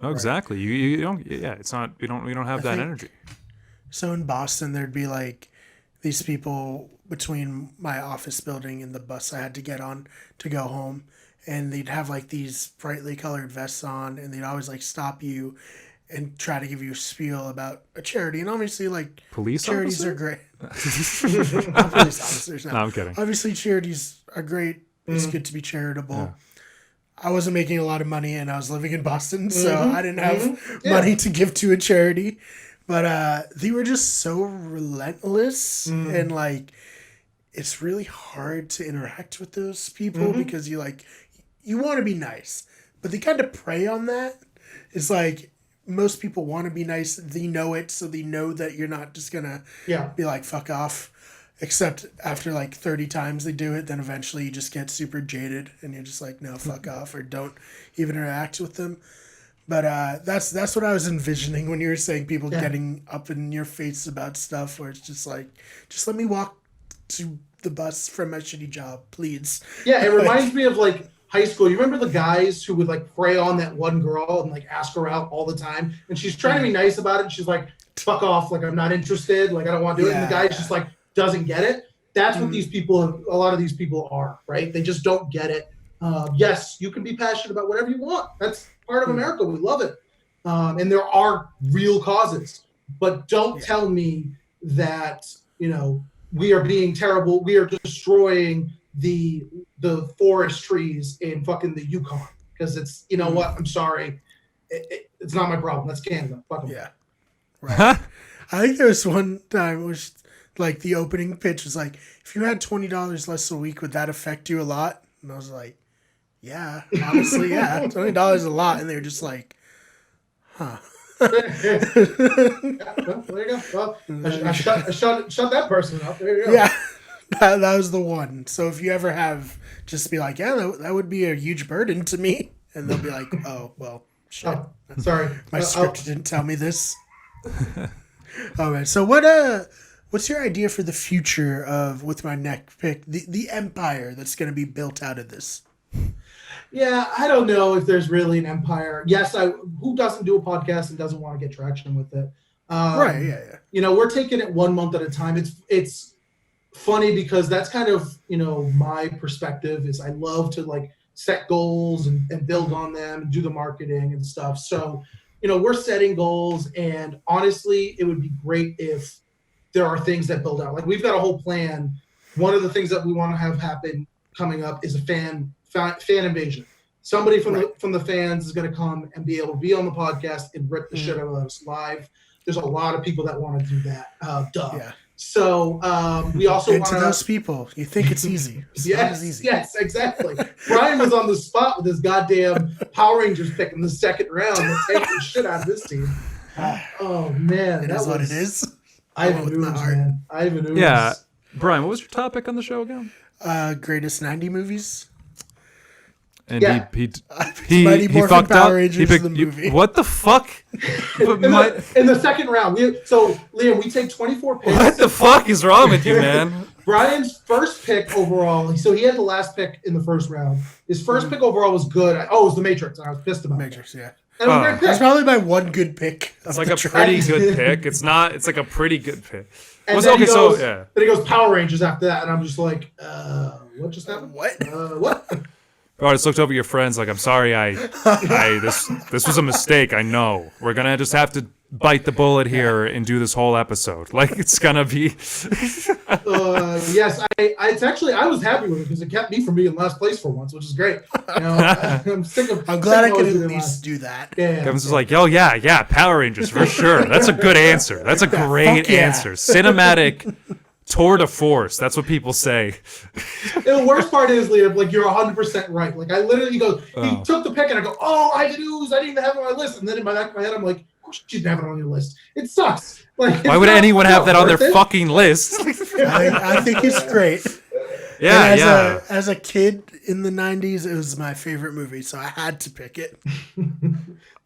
Oh, exactly. You don't. Yeah, it's not. We don't have that energy. So in Boston, there'd be like these people between my office building and the bus I had to get on to go home, and they'd have like these brightly colored vests on, and they'd always like stop you and try to give you a spiel about a charity. And obviously, like, police charities officer? are great. Not police officers. No, I'm kidding. Obviously, charities are great. It's good to be charitable. Yeah. I wasn't making a lot of money, and I was living in Boston, so I didn't have money to give to a charity. But they were just so relentless, and like, it's really hard to interact with those people because you want to be nice, but they kind of prey on that. It's like most people want to be nice, they know it, so they know that you're not just gonna be like, fuck off. Except after like 30 times they do it, then eventually you just get super jaded and you're just like, no, fuck off, or don't even interact with them. But that's what I was envisioning when you were saying people getting up in your face about stuff, where it's just like, just let me walk to the bus from my shitty job, please. Yeah, it reminds me of like high school. You remember the guys who would like prey on that one girl and like ask her out all the time, and she's trying to be nice about it, and she's like, fuck off, like I'm not interested, like I don't want to do it, and the guy's just like doesn't get it. That's what a lot of these people are, right? They just don't get it. Yes, you can be passionate about whatever you want. That's part of America. We love it. And there are real causes, but don't tell me that, we are being terrible. We are destroying the forest trees in fucking the Yukon because it's, you know what? I'm sorry. It's not my problem. That's Canada. Fuck 'em. Yeah. Right. I think there was one time which like the opening pitch was like, if you had $20 less a week, would that affect you a lot? And I was like, yeah, honestly, yeah. $20 is a lot. And they were just like, huh. Yeah, well, there you go. Well, I shut that person up. There you go. Yeah. That was the one. So if you ever have, just be like, yeah, that would be a huge burden to me. And they'll be like, oh, well, shit. Oh, sorry. My script didn't tell me this. All right. So what's your idea for the future of, with my next pick, the empire that's going to be built out of this? Yeah, I don't know if there's really an empire. Yes, who doesn't do a podcast and doesn't want to get traction with it? Right. Yeah. You know, we're taking it 1 month at a time. It's funny because that's kind of, you know, my perspective is I love to like set goals and build on them and do the marketing and stuff. So, you know, we're setting goals, and honestly, it would be great if there are things that build out. Like we've got a whole plan. One of the things that we want to have happen coming up is a fan invasion. Somebody from the fans is going to come and be able to be on the podcast and rip the shit out of us live. There's a lot of people that want to do that. Yeah. So we also and want to those people, you think it's easy. It's not as easy. Yes, exactly. Brian was on the spot with his goddamn Power Rangers pick in the second round and taking the shit out of this team. Oh man, It is what it is. Ivan Ooze, man. Ivan Ooze. Yeah. Brian, what was your topic on the show again? Greatest 90 movies. And Yeah. he fucked Power up. Rangers He the movie. what the fuck? In the second round. So Liam, we take 24 picks. What the fuck is wrong with you, man? Brian's first pick overall, so he had the last pick in the first round. His first pick overall was good. It was The Matrix, and I was pissed about Matrix, yeah. it. And it was a great That's pick. probably my one good pick. It's like a pretty good pick. It's like a pretty good pick. And then he goes Power Rangers after that, and I'm just like, what just happened? What? What? I just looked over at your friends like, I'm sorry, this was a mistake. I know. We're gonna just have to bite the bullet here and do this whole episode. Like it's gonna be. Yes, it's actually I was happy with it because it kept me from being in last place for once, which is great. You know, I'm sick of. I'm glad I could always at being least last. do that. Yeah. Kevin's just like, yeah, Power Rangers for sure. That's a good answer. That's a great Fuck yeah. answer. Cinematic tour de force. That's what people say. And the worst part is, Liam, like you're 100% right. Like I literally he took the pick and I go, Ivan Ooze, I didn't even have it on my list. And then in my back of my head, I'm like, of course you didn't have it on your list. It sucks. Like Why would anyone have that on their fucking list? I think it's great. Yeah, And as a kid in the 90s, it was my favorite movie, so I had to pick it.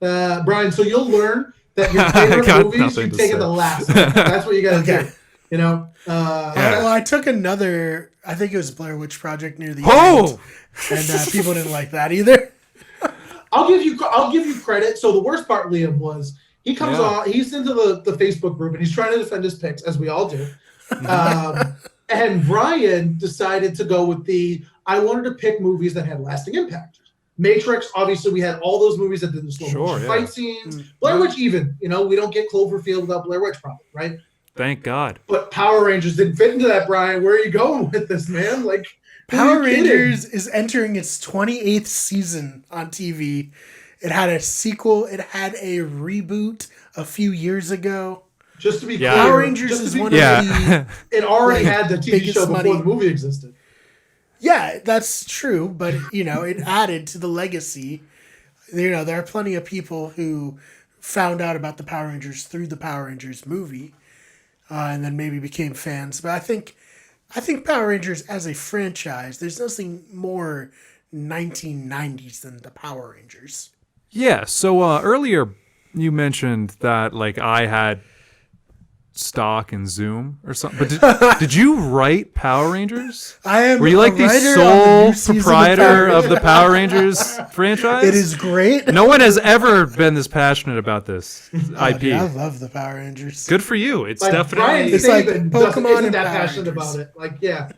Brian, so you'll learn that your I favorite got movies nothing you to take say. it the last one. That's what you gotta Okay. do. You know? Well, I took another, I think it was Blair Witch Project near the Oh! end, and people didn't like that either. I'll give you credit. So the worst part, Liam, was he comes on, he's into the Facebook group and he's trying to defend his picks, as we all do. And Brian decided to go with I wanted to pick movies that had lasting impact. Matrix, obviously, we had all those movies that did the slow motion fight scenes. Blair Witch, even, we don't get Cloverfield without Blair Witch, probably, right? Thank God. But Power Rangers didn't fit into that, Brian. Where are you going with this, man? Like, Power Rangers is entering its 28th season on TV. It had a sequel. It had a reboot a few years ago. Just to be clear, Power Rangers is one of the... It already had the TV biggest show before money. the movie existed. Yeah, that's true, but, it added to the legacy. There are plenty of people who found out about the Power Rangers through the Power Rangers movie. And then maybe became fans. But I think Power Rangers as a franchise, there's nothing more 1990s than the Power Rangers. Yeah, so earlier you mentioned that like I had stock in Zoom or something. But did you write Power Rangers? I am. Were you like the sole proprietor of the Power Rangers franchise? It is great. No one has ever been this passionate about this IP. Dude, I love the Power Rangers. Good for you. It's Like, definitely Brian It's like Saban Pokemon isn't and that Power passionate Rangers. about it. Like, yeah.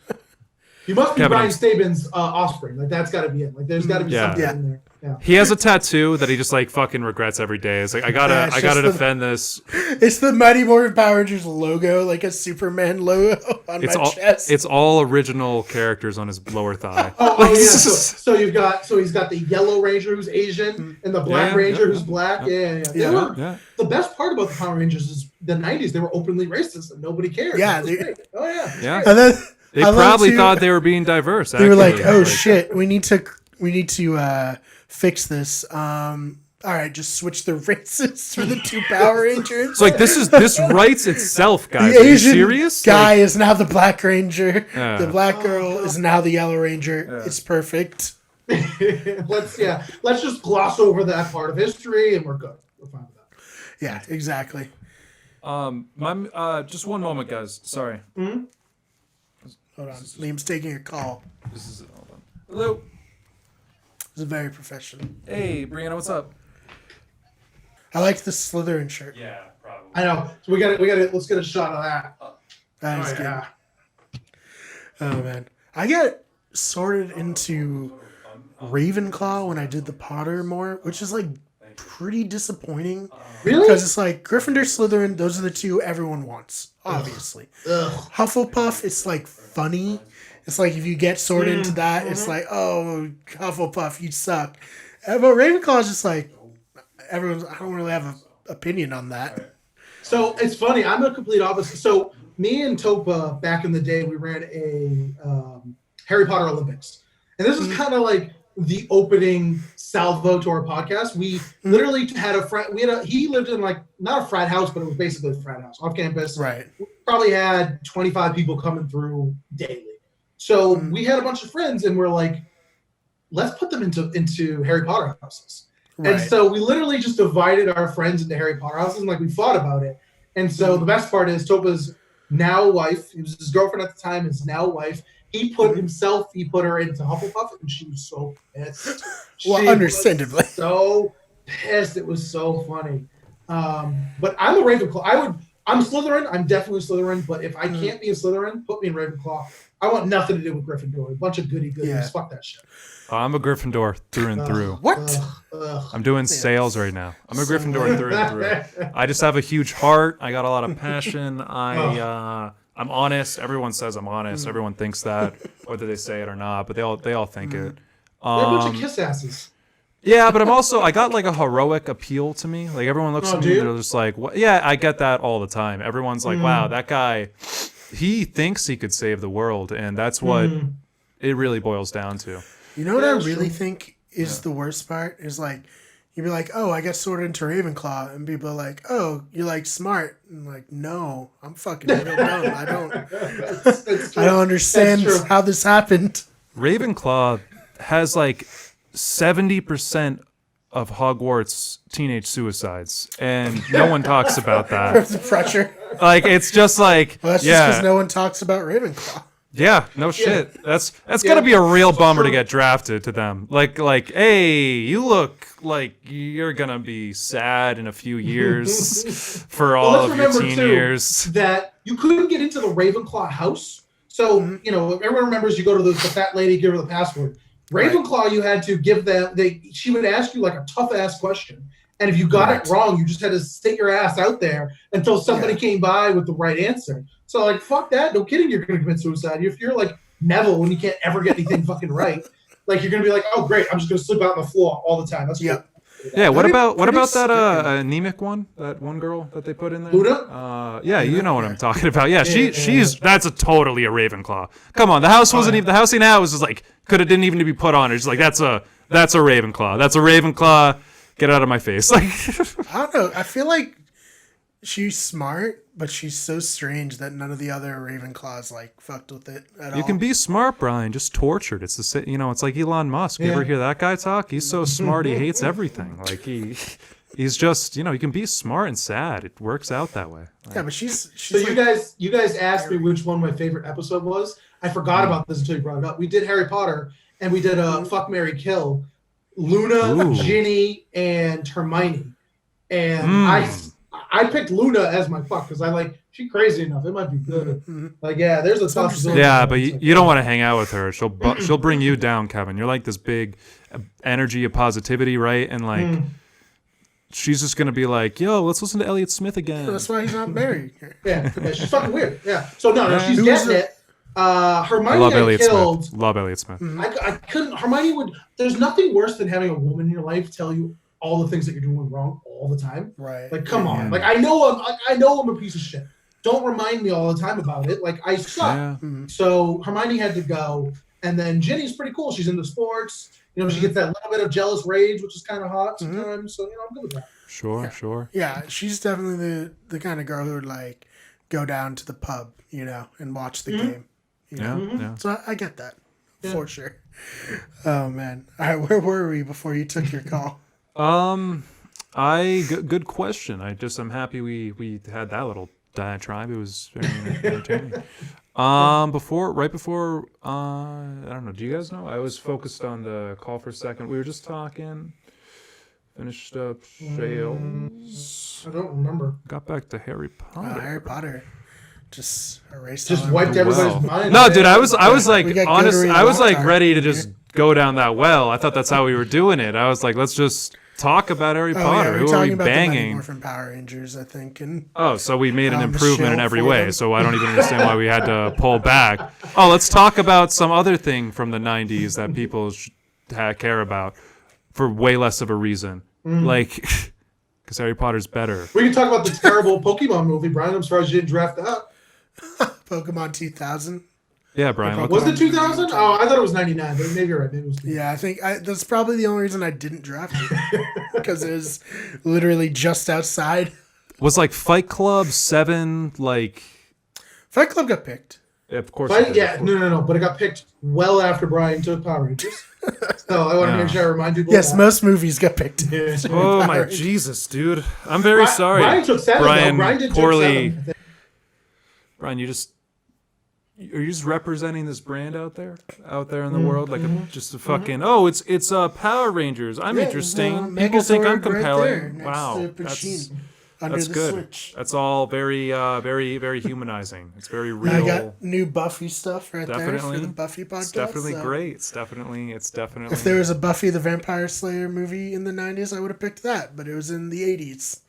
You must be Kevin, Brian Saban's offspring. Like, that's got to be it. Like, there's got to be Yeah. something Yeah. in there. He has a tattoo that he just like fucking regrets every day. It's like I gotta defend this. It's the Mighty Morphin Power Rangers logo, like a Superman logo on my chest. It's all original characters on his lower thigh. So he's got the Yellow Ranger who's Asian and the Black Ranger who's black. The best part about the Power Rangers is the 90s. They were openly racist and nobody cared. Yeah. Yeah. And then they probably thought they were being diverse. They were like, "Oh shit, we need to fix this." All right, just switch the races for the 2 Power Rangers. It's like this writes itself, guys. The Are you Asian serious? guy is now the Black Ranger. The Black girl is now the Yellow Ranger. It's perfect. Let's just gloss over that part of history and we're good. We're fine with that. Yeah, exactly. Just one moment, guys. Sorry. Mm-hmm. Hold on. Liam's taking a call. Hold on. Hello. This is very professional. Hey, Brianna, what's up? I like the Slytherin shirt. Yeah, probably. I know. So we got to let's get a shot of that. That is good. Oh man, I got sorted into Ravenclaw when I did the Potter more, which is like pretty disappointing. Really? Because it's like Gryffindor, Slytherin, those are the 2 everyone wants, obviously. Ugh. Hufflepuff, it's like funny. It's like if you get sorted into that, it's like, oh, Hufflepuff, you suck. But Ravenclaw is just like, I don't really have an opinion on that. So it's funny. I'm a complete opposite. So me and Toppa, back in the day, we ran a Harry Potter Olympics. And this is kind of like the opening salvo to our podcast. We literally had a friend. He lived in like, not a frat house, but it was basically a frat house off campus. Right. We probably had 25 people coming through daily. So we had a bunch of friends and we're like, let's put them into Harry Potter houses. Right. And so we literally just divided our friends into Harry Potter houses and like we thought about it. And so the best part is Toppa's now wife, he was his girlfriend at the time, his now wife, he put her into Hufflepuff and she was so pissed. Well, understandably. So pissed. It was so funny. But I'm a Ravenclaw. I'm Slytherin. I'm definitely Slytherin. But if I can't be a Slytherin, put me in Ravenclaw. I want nothing to do with Gryffindor. A bunch of goodies. Yeah. Fuck that shit. I'm a Gryffindor through and through. What? I'm doing sales right now. I'm a Gryffindor through and through. I just have a huge heart. I got a lot of passion. I'm honest. Everyone says I'm honest. Everyone thinks that, whether they say it or not. But they all think it. They're a bunch of kiss asses. Yeah, but I got like a heroic appeal to me. Like everyone looks at me and they're just like, what? Yeah, I get that all the time. Everyone's like, wow, that guy, he thinks he could save the world. And that's what it really boils down to. You know what I really think is the worst part? Is like, you'd be like, oh, I got sorted into Ravenclaw. And people are like, oh, you're like smart. And I'm like, no, I'm fucking real dumb. I don't understand how this happened. Ravenclaw has like 70% of Hogwarts teenage suicides, and no one talks about that. The pressure. Like it's just like, well, that's just because no one talks about Ravenclaw. Yeah, no shit. That's gotta be a real bummer to get drafted to them. Like, hey, you look like you're gonna be sad in a few years for all of your teen years. That you couldn't get into the Ravenclaw house. So everyone remembers you go to the fat lady, give her the password. Ravenclaw, you had to give them. She would ask you like a tough ass question, and if you got it wrong, you just had to stick your ass out there until somebody came by with the right answer. So like, fuck that. No kidding, you're gonna commit suicide. If you're like Neville, when you can't ever get anything fucking right, like you're gonna be like, oh great, I'm just gonna slip out on the floor all the time. That's cool. Yeah. What about that anemic one? That one girl that they put in there? Luda? Yeah, you know what I'm talking about. Yeah, she's that's totally a Ravenclaw. Come on, the house wasn't even the house now was just like didn't even be put on. It's like that's a Ravenclaw. That's a Ravenclaw. Get out of my face. Like I don't know. I feel like she's smart, but she's so strange that none of the other Ravenclaws like fucked with it at all. You can be smart, Brian, just tortured. It's it's like Elon Musk. You ever hear that guy talk? He's so smart, he hates everything. Like he's just, you can be smart and sad. It works out that way. Yeah, but she's so like, you guys asked me which one my favorite episode was. I forgot about this until you brought it up. We did Harry Potter and we did Fuck, Marry, Kill. Luna, Ginny, and Hermione. And I picked Luna as my fuck because she crazy enough. It might be good. Like, yeah, there's a possibility. Yeah, but you don't want to hang out with her. She'll bring you down, Kevin. You're like this big energy of positivity, right? And like, she's just gonna be like, "Yo, let's listen to Elliott Smith again." That's why he's not married. Yeah, she's fucking weird. Yeah. So no, she's getting it. Hermione I love Elliott killed. Smith. Love Elliott Smith. I couldn't. Hermione would. There's nothing worse than having a woman in your life tell you all the things that you're doing wrong all the time. Right. Like, come on. Like, I know I'm a piece of shit. Don't remind me all the time about it. Like, I suck. Yeah. So Hermione had to go, and then Ginny's pretty cool. She's into sports. She gets that little bit of jealous rage, which is kind of hot sometimes. So I'm good with that. Sure. Yeah, she's definitely the kind of girl who would like go down to the pub, and watch the game. Yeah. So I get that for sure. Oh man! All right, where were we before you took your call? Good question. I'm happy we had that little diatribe. It was very entertaining. Right before, I don't know. Do you guys know? I was focused on the call for a second. We were just talking. Finished up Shales. I don't remember. Got back to Harry Potter. Harry Potter. Just erased. Just wiped everybody's mind. No, dude, I was like We got honest. Goodreads I was like Lockhart ready to just go down that well. I thought that's how we were doing it. I was like, let's just talk about Harry Potter. We're Who are talking we about banging? The Morphin Power Rangers, I think, and So we made an improvement in show every for way. them. So I don't even understand why we had to pull back. Oh, let's talk about some other thing from the 90s that people care about for way less of a reason. Like, because Harry Potter's better. We can talk about the terrible Pokemon movie, Brian. I'm surprised you didn't draft that. Pokemon 2000. Yeah, Brian. Was it 2000? Oh, I thought it was 99, but maybe you're right. Maybe it was 2000. Yeah, I think that's probably the only reason I didn't draft it because it was literally just outside. Was like Fight Club 7 like? Fight Club got picked. Of course. No. But it got picked well after Brian took Power Rangers. So I want to make sure I remind people. Yes, of that. most movies got picked. Oh my Jesus, dude! I'm very sorry. Brian took 7. Brian, Brian did poorly. Took 7. Brian, are you just representing this brand out there in the world, like just a fucking it's Power Rangers. I'm interesting. People think I'm compelling. Wow, that's good. Switch. That's all very very very humanizing. It's very real. I got new Buffy stuff there Definitely. for the Buffy podcast. It's definitely so great. It's definitely. If there was a Buffy the Vampire Slayer movie in the 90s, I would have picked that, but it was in the 80s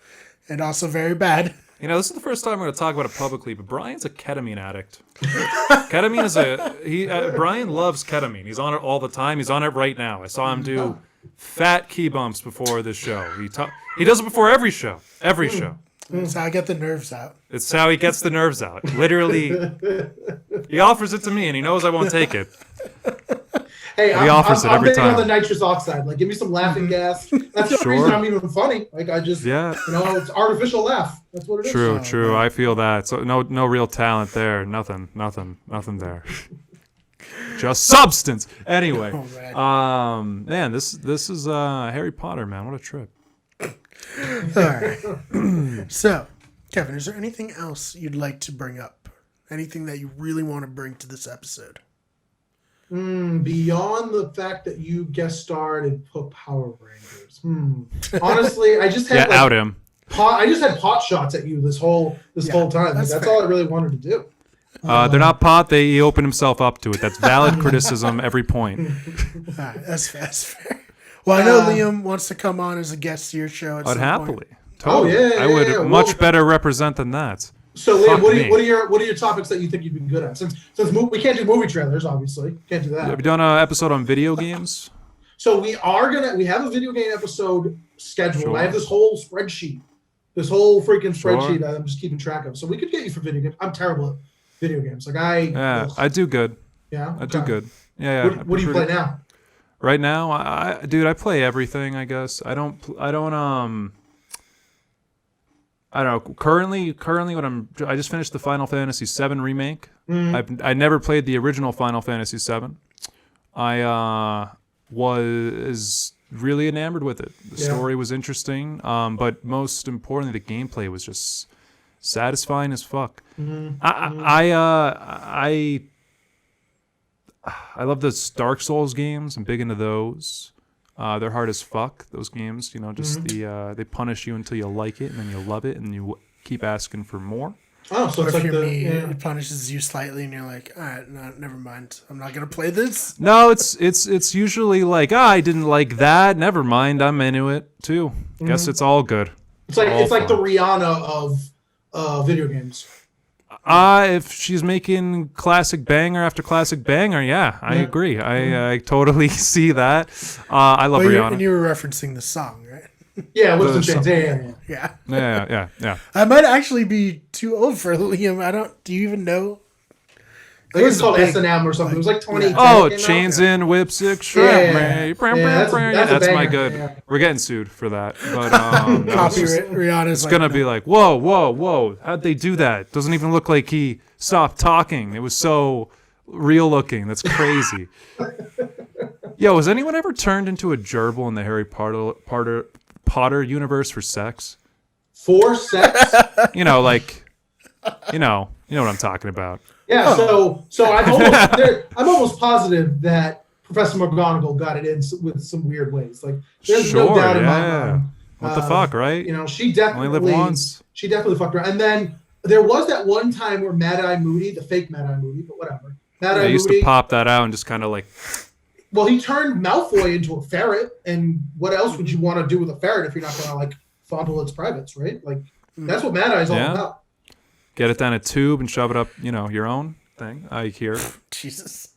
and also very bad. This is the first time I'm going to talk about it publicly, but Brian's a ketamine addict. Ketamine is Brian loves ketamine. He's on it all the time. He's on it right now. I saw him do fat key bumps before this show. He does it before every show. Every show. That's how I get the nerves out. It's how he gets the nerves out. Literally, he offers it to me, and he knows I won't take it. Hey, he offers it every I'm time. on the nitrous oxide. Like, give me some laughing gas. That's the reason I'm even funny. Like, I just, it's artificial laugh. That's what it is. True. I feel that. So no real talent there. Nothing there. Just substance. Anyway, man, this is Harry Potter, man. What a trip. All right. So, Kevin, is there anything else you'd like to bring up? Anything that you really want to bring to this episode? Beyond the fact that you guest starred in Power Rangers. Honestly, I just had out him. I just had pot shots at you this whole time. That's all I really wanted to do. They're not pot. He opened himself up to it. That's valid criticism every point. That's fair. Well, I know Liam wants to come on as a guest to your show at some happily. point. Totally. I would much better represent than that. So, Liam, what are your topics that you think you've been good at? Since we can't do movie trailers, obviously, can't do that. Have you done an episode on video games? So we have a video game episode scheduled. Sure. I have this whole spreadsheet, spreadsheet that I'm just keeping track of. So we could get you for video games. I'm terrible at video games. Like I do good. Yeah, I do good. Yeah. What do you play now? Right now, I play everything. I guess I don't know. Currently, I just finished the Final Fantasy VII remake. I never played the original Final Fantasy VII. I was really enamored with it. The story was interesting, but most importantly, the gameplay was just satisfying as fuck. I love the Dark Souls games. I'm big into those. They're hard as fuck, those games. You know, just they punish you until you like it, and then you love it, and you keep asking for more. Oh, so Or it's if like you're the me, yeah. it punishes you slightly, and you're like, all right, no, never mind. I'm not gonna play this. No, it's usually like, I didn't like that. Never mind, I'm into it too. Guess it's all good. It's like all the fun. Rihanna of video games. If she's making classic banger after classic banger, yeah, I agree. I totally see that. I love Rihanna. And you were referencing the song, right? Yeah, what's the The chance? Yeah. Yeah. Yeah. I might actually be too old for Liam. Do you even know? I think it's called big, S&M or something. It was like 2010. Oh, it came chains out. in, whip six, Yeah. shrimp. Yeah, that's a That's my banger, good. yeah. We're getting sued for that. But no, it's just- Copyright. Rihanna's it's gonna be like, whoa. How'd they do that? Doesn't even look like he stopped talking. It was so real looking. That's crazy. Yo, has anyone ever turned into a gerbil in the Harry Potter universe for sex? For sex? You know, like, you know what I'm talking about. Yeah, so I'm almost positive that Professor McGonagall got it in with some weird ways. Like, there's no Sure, doubt in my yeah. mind. What the fuck, right? You know, she definitely Only live once. She definitely fucked around. And then there was that one time where Mad Eye Moody, the fake Mad Eye Moody, but whatever. Mad I Eye used Moody. to pop that out and just kind of like, Well, he turned Malfoy into a ferret, and what else would you want to do with a ferret if you're not going to like fondle its privates, right? Like that's what Mad Eye's all Yeah. about. get it down a tube and shove it up, your own thing. I hear. Jesus.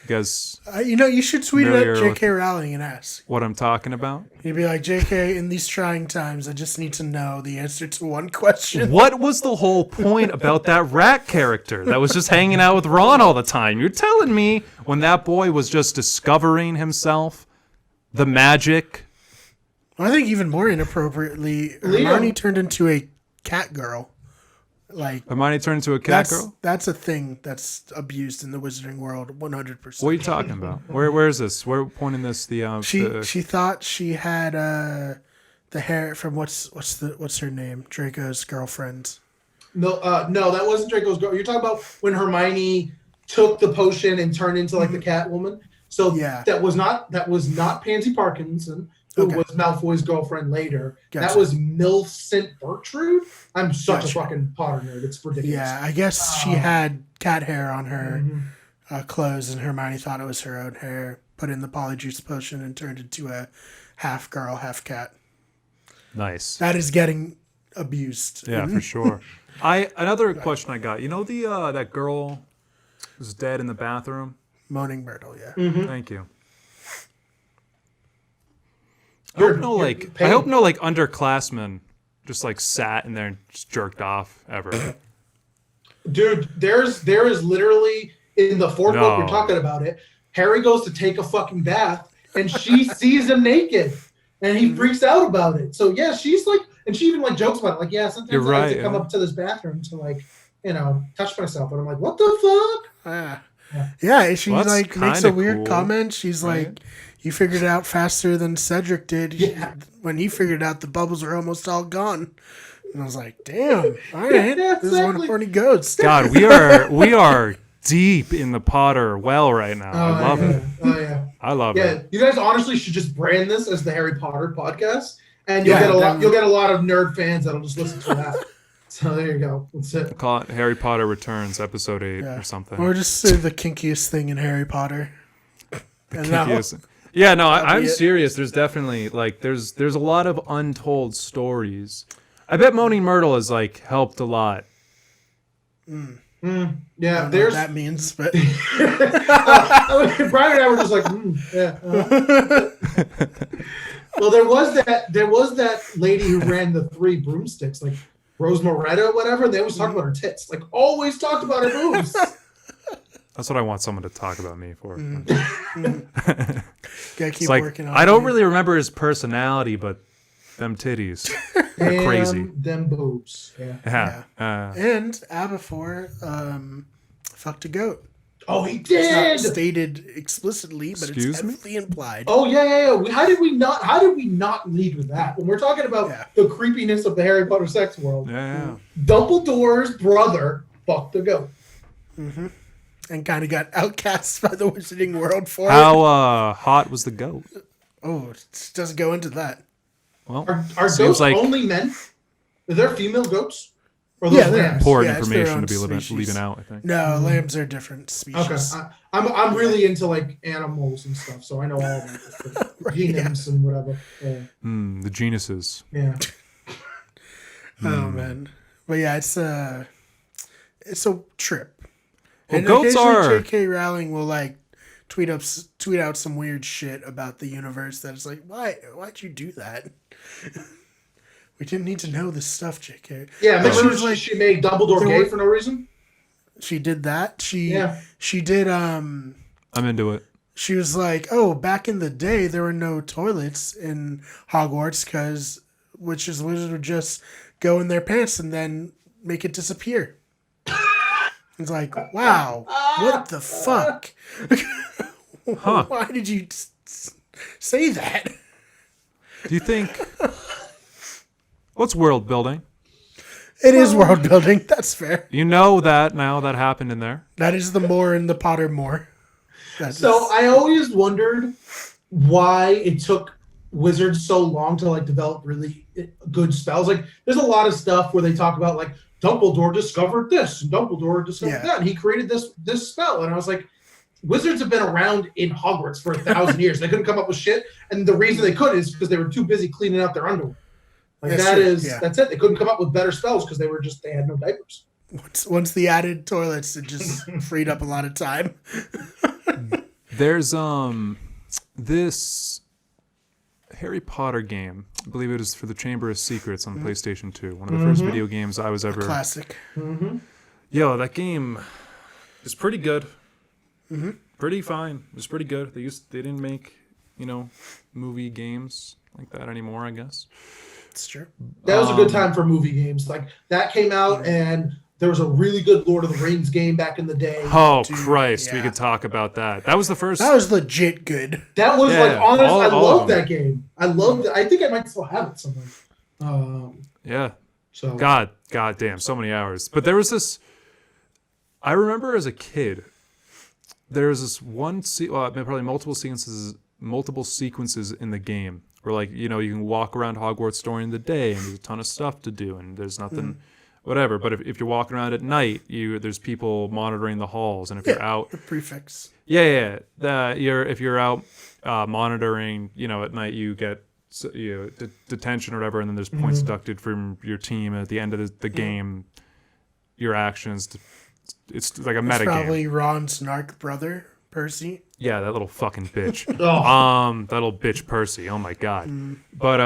Because You should tweet it Familiar at with- J.K. Rowling and ask. what I'm talking about. You'd be like, J.K., in these trying times, I just need to know the answer to one question. What was the whole point about that rat character that was just hanging out with Ron all the time? You're telling me when that boy was just discovering himself, the magic. I think even more inappropriately, Liam. Hermione turned into a cat girl. Like Hermione turned into a cat that's girl? that's a thing that's abused in the wizarding world, 100%. What are you talking about? Where is this? We're pointing this. She thought she had the hair from what's her name? Draco's girlfriend. No, that wasn't Draco's girl. You're talking about when Hermione took the potion and turned into like the Catwoman. So Yeah. that was not Pansy Parkinson, who Okay. was Malfoy's girlfriend later. Gotcha. That was Millicent Bertrude. I'm such Gotcha. a fucking Potter nerd. It's ridiculous. Yeah, I guess she had cat hair on her Mhm. clothes, and Hermione thought it was her own hair. Put in the polyjuice potion and turned into a half girl, half cat. Nice. That is getting abused. Yeah, for sure. Another question I got. You know that girl who's dead in the bathroom? Moaning Myrtle, yeah. Thank you. I hope no underclassmen just like sat in there and just jerked off ever. Dude, there is literally in the fourth book you're No. talking about it. Harry goes to take a fucking bath and she sees him naked and he freaks out about it. So yeah, she's like, and she even like jokes about it. Like, yeah, sometimes You're I have right, to come yeah. up to this bathroom to like, touch myself. And I'm like, what the fuck? Yeah, she Well, that's like makes a kinda weird cool, comment. She's right? like, "You figured it out faster than Cedric did. Yeah. When he figured out the bubbles were almost all gone." And I was like, "Damn, all right, Yeah, this is one exactly. horny ghost." God, we are deep in the Potter well right now. I love yeah. it. Oh yeah. I love Yeah, it. you guys honestly should just brand this as the Harry Potter podcast, and you'll Yeah, get a lot. definitely. You'll get a lot of nerd fans that'll just listen to that. So there you go. That's it. Call it Harry Potter Returns, episode 8 Yeah. or something. Or just say the kinkiest thing in Harry Potter. And that Yes. Yeah, no, I'm be it. serious. There's definitely there's a lot of untold stories. I bet Moaning Myrtle has helped a lot. Yeah, I don't know what there's. that means, but Brian and I were just like, yeah. Well, there was that lady who ran the 3 broomsticks, like Rose Moretta, whatever. They always talked about her tits, like always talked about her boobs. That's what I want someone to talk about me for. gotta keep It's like working on I don't it. really remember his personality, but them titties, they're crazy. Damn them boobs. Yeah. Yeah. And Aberforth fucked a goat. Oh, he It's not did. stated explicitly, but Excuse it's me? Oh, heavily implied. yeah. How did we not lead with that when we're talking about Yeah. the creepiness of the Harry Potter sex world? Yeah. Dumbledore's brother fucked a goat. And kind of got outcast by the wizarding world for it. How hot was the goat? Oh, it doesn't go into that. Well, Are seems goats like only men? Are there female goats? Or Yeah, they're lambs? important Yeah, it's their information own to be species. leaving out, I think. No, lambs are different Okay, species. I'm really into like animals and stuff, so I know all of them. Genomes and whatever. Yeah. The genuses. Yeah. Oh man, but yeah, it's a trip. Well, And goats occasionally are. J.K. Rowling will like tweet out some weird shit about the universe that is like, why'd you do that? We didn't need to know this stuff, J.K. Yeah, But remember she made Dumbledore there gay were- for no reason? She did that. She Yeah. did I'm into it. she was like, oh, back in the day there were no toilets in Hogwarts because witches and wizards would just go in their pants and then make it disappear. It's like, wow, what the fuck? Huh. Why did you say that? Do you think? What's world building? It is world building. That's fair. You know that now that happened in there. That is the more in the Potter more. So I always wondered why it took wizards so long to like develop really good spells. Like there's a lot of stuff where they talk about like Dumbledore discovered this and Dumbledore discovered that and he created this spell. And I was like, wizards have been around in Hogwarts for 1,000 years. They couldn't come up with shit. And the reason they could is because they were too busy cleaning out their underwear. Like that's it. They couldn't come up with better spells because they had no diapers. Once they added toilets, it just freed up a lot of time. There's this Harry Potter game. I believe it is for the Chamber of Secrets on PlayStation 2. One of the first video games I was ever. Classic. Yo, that game is pretty good. Pretty fine. It's pretty good. They didn't make movie games like that anymore, I guess. It's true. That was a good time for movie games. Like that came out, and there was a really good Lord of the Rings game back in the day. Oh Dude, Christ, we yeah. could talk about that. That was the first. That was legit good. That was Yeah, like honest. I all love of them. that game. I loved it. I think I might still have it somewhere. Yeah. So God damn, so many hours. But there was this. I remember as a kid, there was this one. Probably multiple sequences in the game where, like, you can walk around Hogwarts during the day and there's a ton of stuff to do and there's nothing, whatever. But if you're walking around at night, there's people monitoring the halls, and if you're out, The prefix. if you're out monitoring, at night, you get detention or whatever, and then there's points deducted from your team. And at the end of the game, your actions. It's like a meta game. Probably Ron's narc brother, Percy. Yeah, that little fucking bitch. Oh. That little bitch Percy. Oh my god. But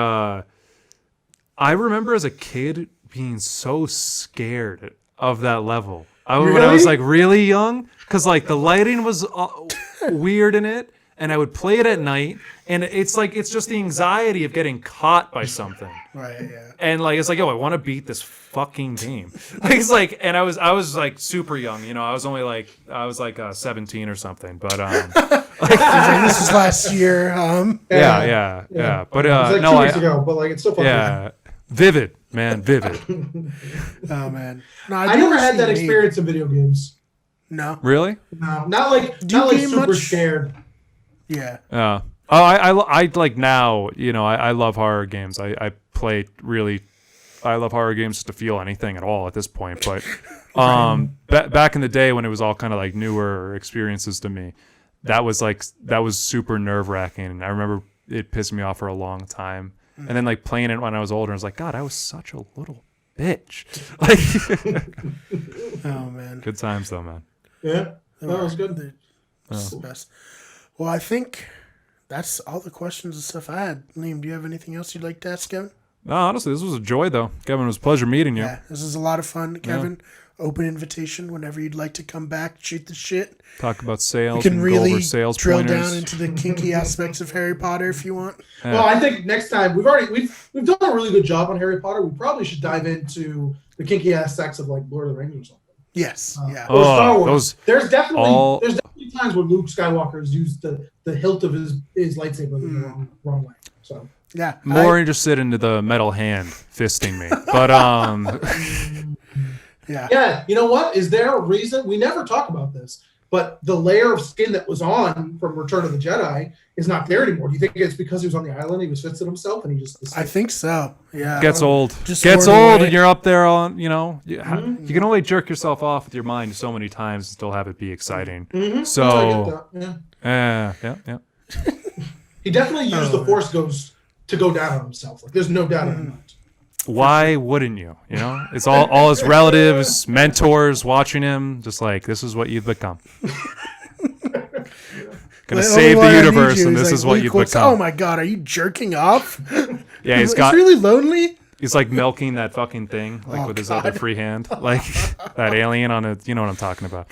I remember as a kid being so scared of that level. When I was like really young, because like the lighting was weird in it, and I would play it at night, and it's just the anxiety of getting caught by something. Right, yeah. And like it's like, I want to beat this fucking game. It's like, and I was like super young, I was only like 17 or something. But This was last year. yeah. But it was like no, 2 weeks ago, but like it's still fucking. yeah, vivid, man, vivid. Oh man. No, I never had that experience in video games. No. Really? No, not like Do you game super much? scared. Yeah. Oh, I like now. I love horror games. I play really. I love horror games just to feel anything at all at this point. But back in the day when it was all kind of like newer experiences to me, that was super nerve wracking. And I remember it pissed me off for a long time. And then like playing it when I was older, I was like, God, I was such a little bitch. Like, Oh man. good times though, man. Yeah, that was good. It's the best. Well, I think that's all the questions and stuff I had. Liam, do you have anything else you'd like to ask Kevin? No, honestly, this was a joy though. Kevin, it was a pleasure meeting you. Yeah, this is a lot of fun, Kevin. Open invitation whenever you'd like to come back, shoot the shit. Talk about sales. We can and really go over sales drill pointers. down into the kinky aspects of Harry Potter if you want. Yeah. Well, I think next time we've done a really good job on Harry Potter. We probably should dive into the kinky aspects of like Lord of the Rings or something. Yes, yeah. Or Star Wars. those There's definitely all- times where Luke Skywalker has used the hilt of his lightsaber the wrong way. So Yeah. more interested into the metal hand fisting me, but Yeah. yeah, you know what? Is there a reason we never talk about this? but the layer of skin that was on from Return of the Jedi is not there anymore. Do you think it's because he was on the island, he was fisted himself, and he just... I think so. Yeah. Gets old. Just Gets swore old, away. and you're up there on, you know, you can only jerk yourself off with your mind so many times and still have it be exciting. So, I get that. yeah. He definitely used the Force Ghost to go down on himself. Like, there's no doubt in my mind. Why wouldn't you? You know, it's all his relatives, mentors watching him, just like, this is what you've become. Gonna save the universe, and this is what you've become. Oh my god, are you jerking off? Yeah, he's really lonely. He's like milking that fucking thing, like with his other free hand, like that alien on it. You know what I'm talking about.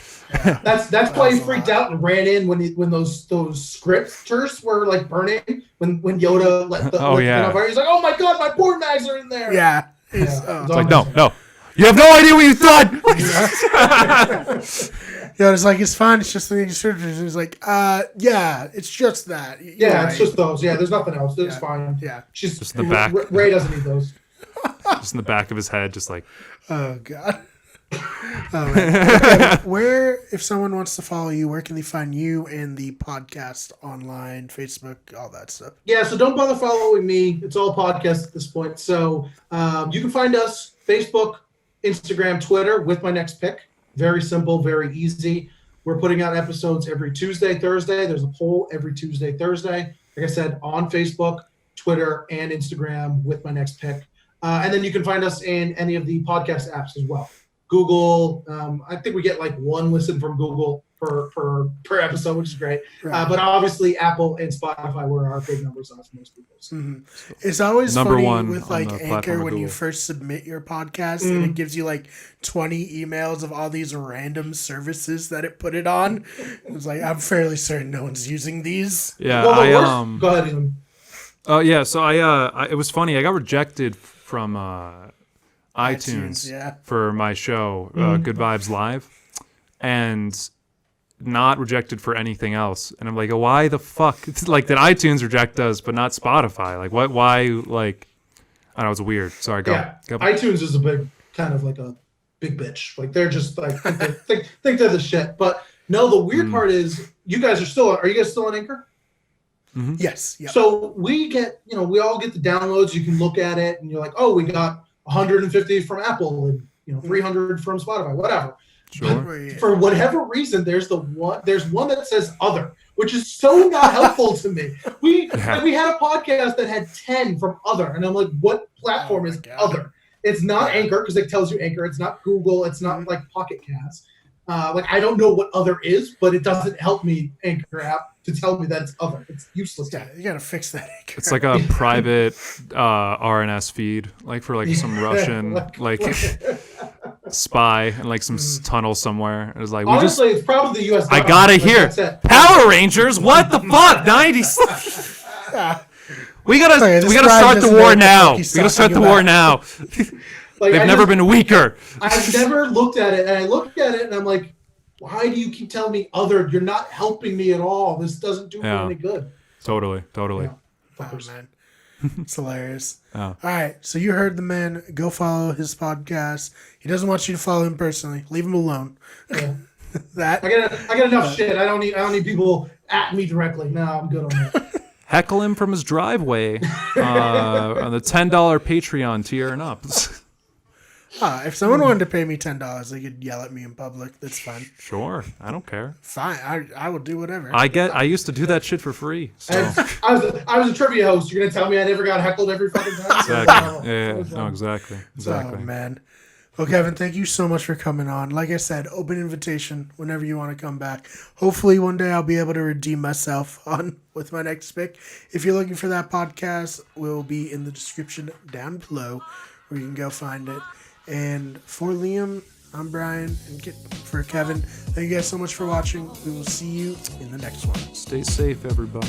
That's why he freaked out and ran in when those scriptures were like burning. When Yoda let the fire, he's like, "Oh my god, my porn mags are in there." Yeah. It's like no, you have no idea what you've done. Yoda's like, it's fine. It's just the scriptures. He's like, yeah, it's just that. It's just those. Yeah, there's nothing else. It's fine. Yeah, she's just in the back. Ray doesn't need those. Just in the back of his head, just like. Oh god. Okay, where, if someone wants to follow you, where can they find you and the podcast online, Facebook, all that stuff? Yeah, so don't bother following me. It's all podcast at this point. So you can find us Facebook, Instagram, Twitter with my next pick. Very simple, very easy. We're putting out episodes every Tuesday, Thursday. There's a poll every Tuesday, Thursday. Like I said, on Facebook, Twitter, and Instagram with my next pick. And then you can find us in any of the podcast apps as well. Google, I think we get like one listen from Google per episode, which is great. Right. But obviously Apple and Spotify were our big numbers on most people. Mm-hmm. It's always Number funny one with like Anchor when Google. you first submit your podcast and it gives you like 20 emails of all these random services that it put it on. It's like, I'm fairly certain no one's using these. Yeah, well, go ahead, Ian. Oh yeah, so I it was funny. I got rejected from iTunes for my show, Good Vibes Live, and not rejected for anything else. And I'm like, why the fuck? Like, did iTunes reject us, but not Spotify? Like, what? Why? Like, I don't know. It's weird. Sorry, go. iTunes is a big kind of like a big bitch. Like, they're just like think they're the shit. But no, the weird part is you guys are still. Are you guys still on Anchor? Mm-hmm. Yes. Yep. So we get, we all get the downloads. You can look at it, and you're like, oh, we got 150 from Apple and 300 from Spotify, whatever. Sure. For whatever reason, there's one that says other, which is so not helpful to me. We had a podcast that had 10 from other, and I'm like, what platform is other? It's not Anchor, because it tells you Anchor. It's not Google. It's not like Pocket Cast. I don't know what other is, but it doesn't help me, Anchor app, to tell me that it's other. It's useless. Yeah, you gotta fix that Anchor. It's like a private RNS feed, like for like some Russian like spy and like some tunnel somewhere. It was like, honestly, it's probably the U.S. I gotta hear Power Rangers. What the fuck? 90s. We gotta start the war now. We gotta start the war now. They've never been weaker. I've never looked at it, and I looked at it, and I'm like, why do you keep telling me other? You're not helping me at all. This doesn't do me any good. Totally. Oh, man. It's hilarious. Oh. All right, so you heard the man. Go follow his podcast. He doesn't want you to follow him personally. Leave him alone. Yeah. That I got enough shit. I don't need people at me directly. No, I'm good on that. Heckle him from his driveway on the $10 Patreon tier and up. If someone wanted to pay me $10, they could yell at me in public. That's fine. Sure, I don't care. Fine, I will do whatever. I used to do that shit for free. So. I was a trivia host. You're gonna tell me I never got heckled every fucking time? Exactly. Exactly. Oh man. Well, Kevin, thank you so much for coming on. Like I said, open invitation whenever you want to come back. Hopefully one day I'll be able to redeem myself with my next pick. If you're looking for that podcast, we'll be in the description down below where you can go find it. And for Liam, I'm Brian, and for Kevin, thank you guys so much for watching. We will see you in the next one. Stay safe, everybody.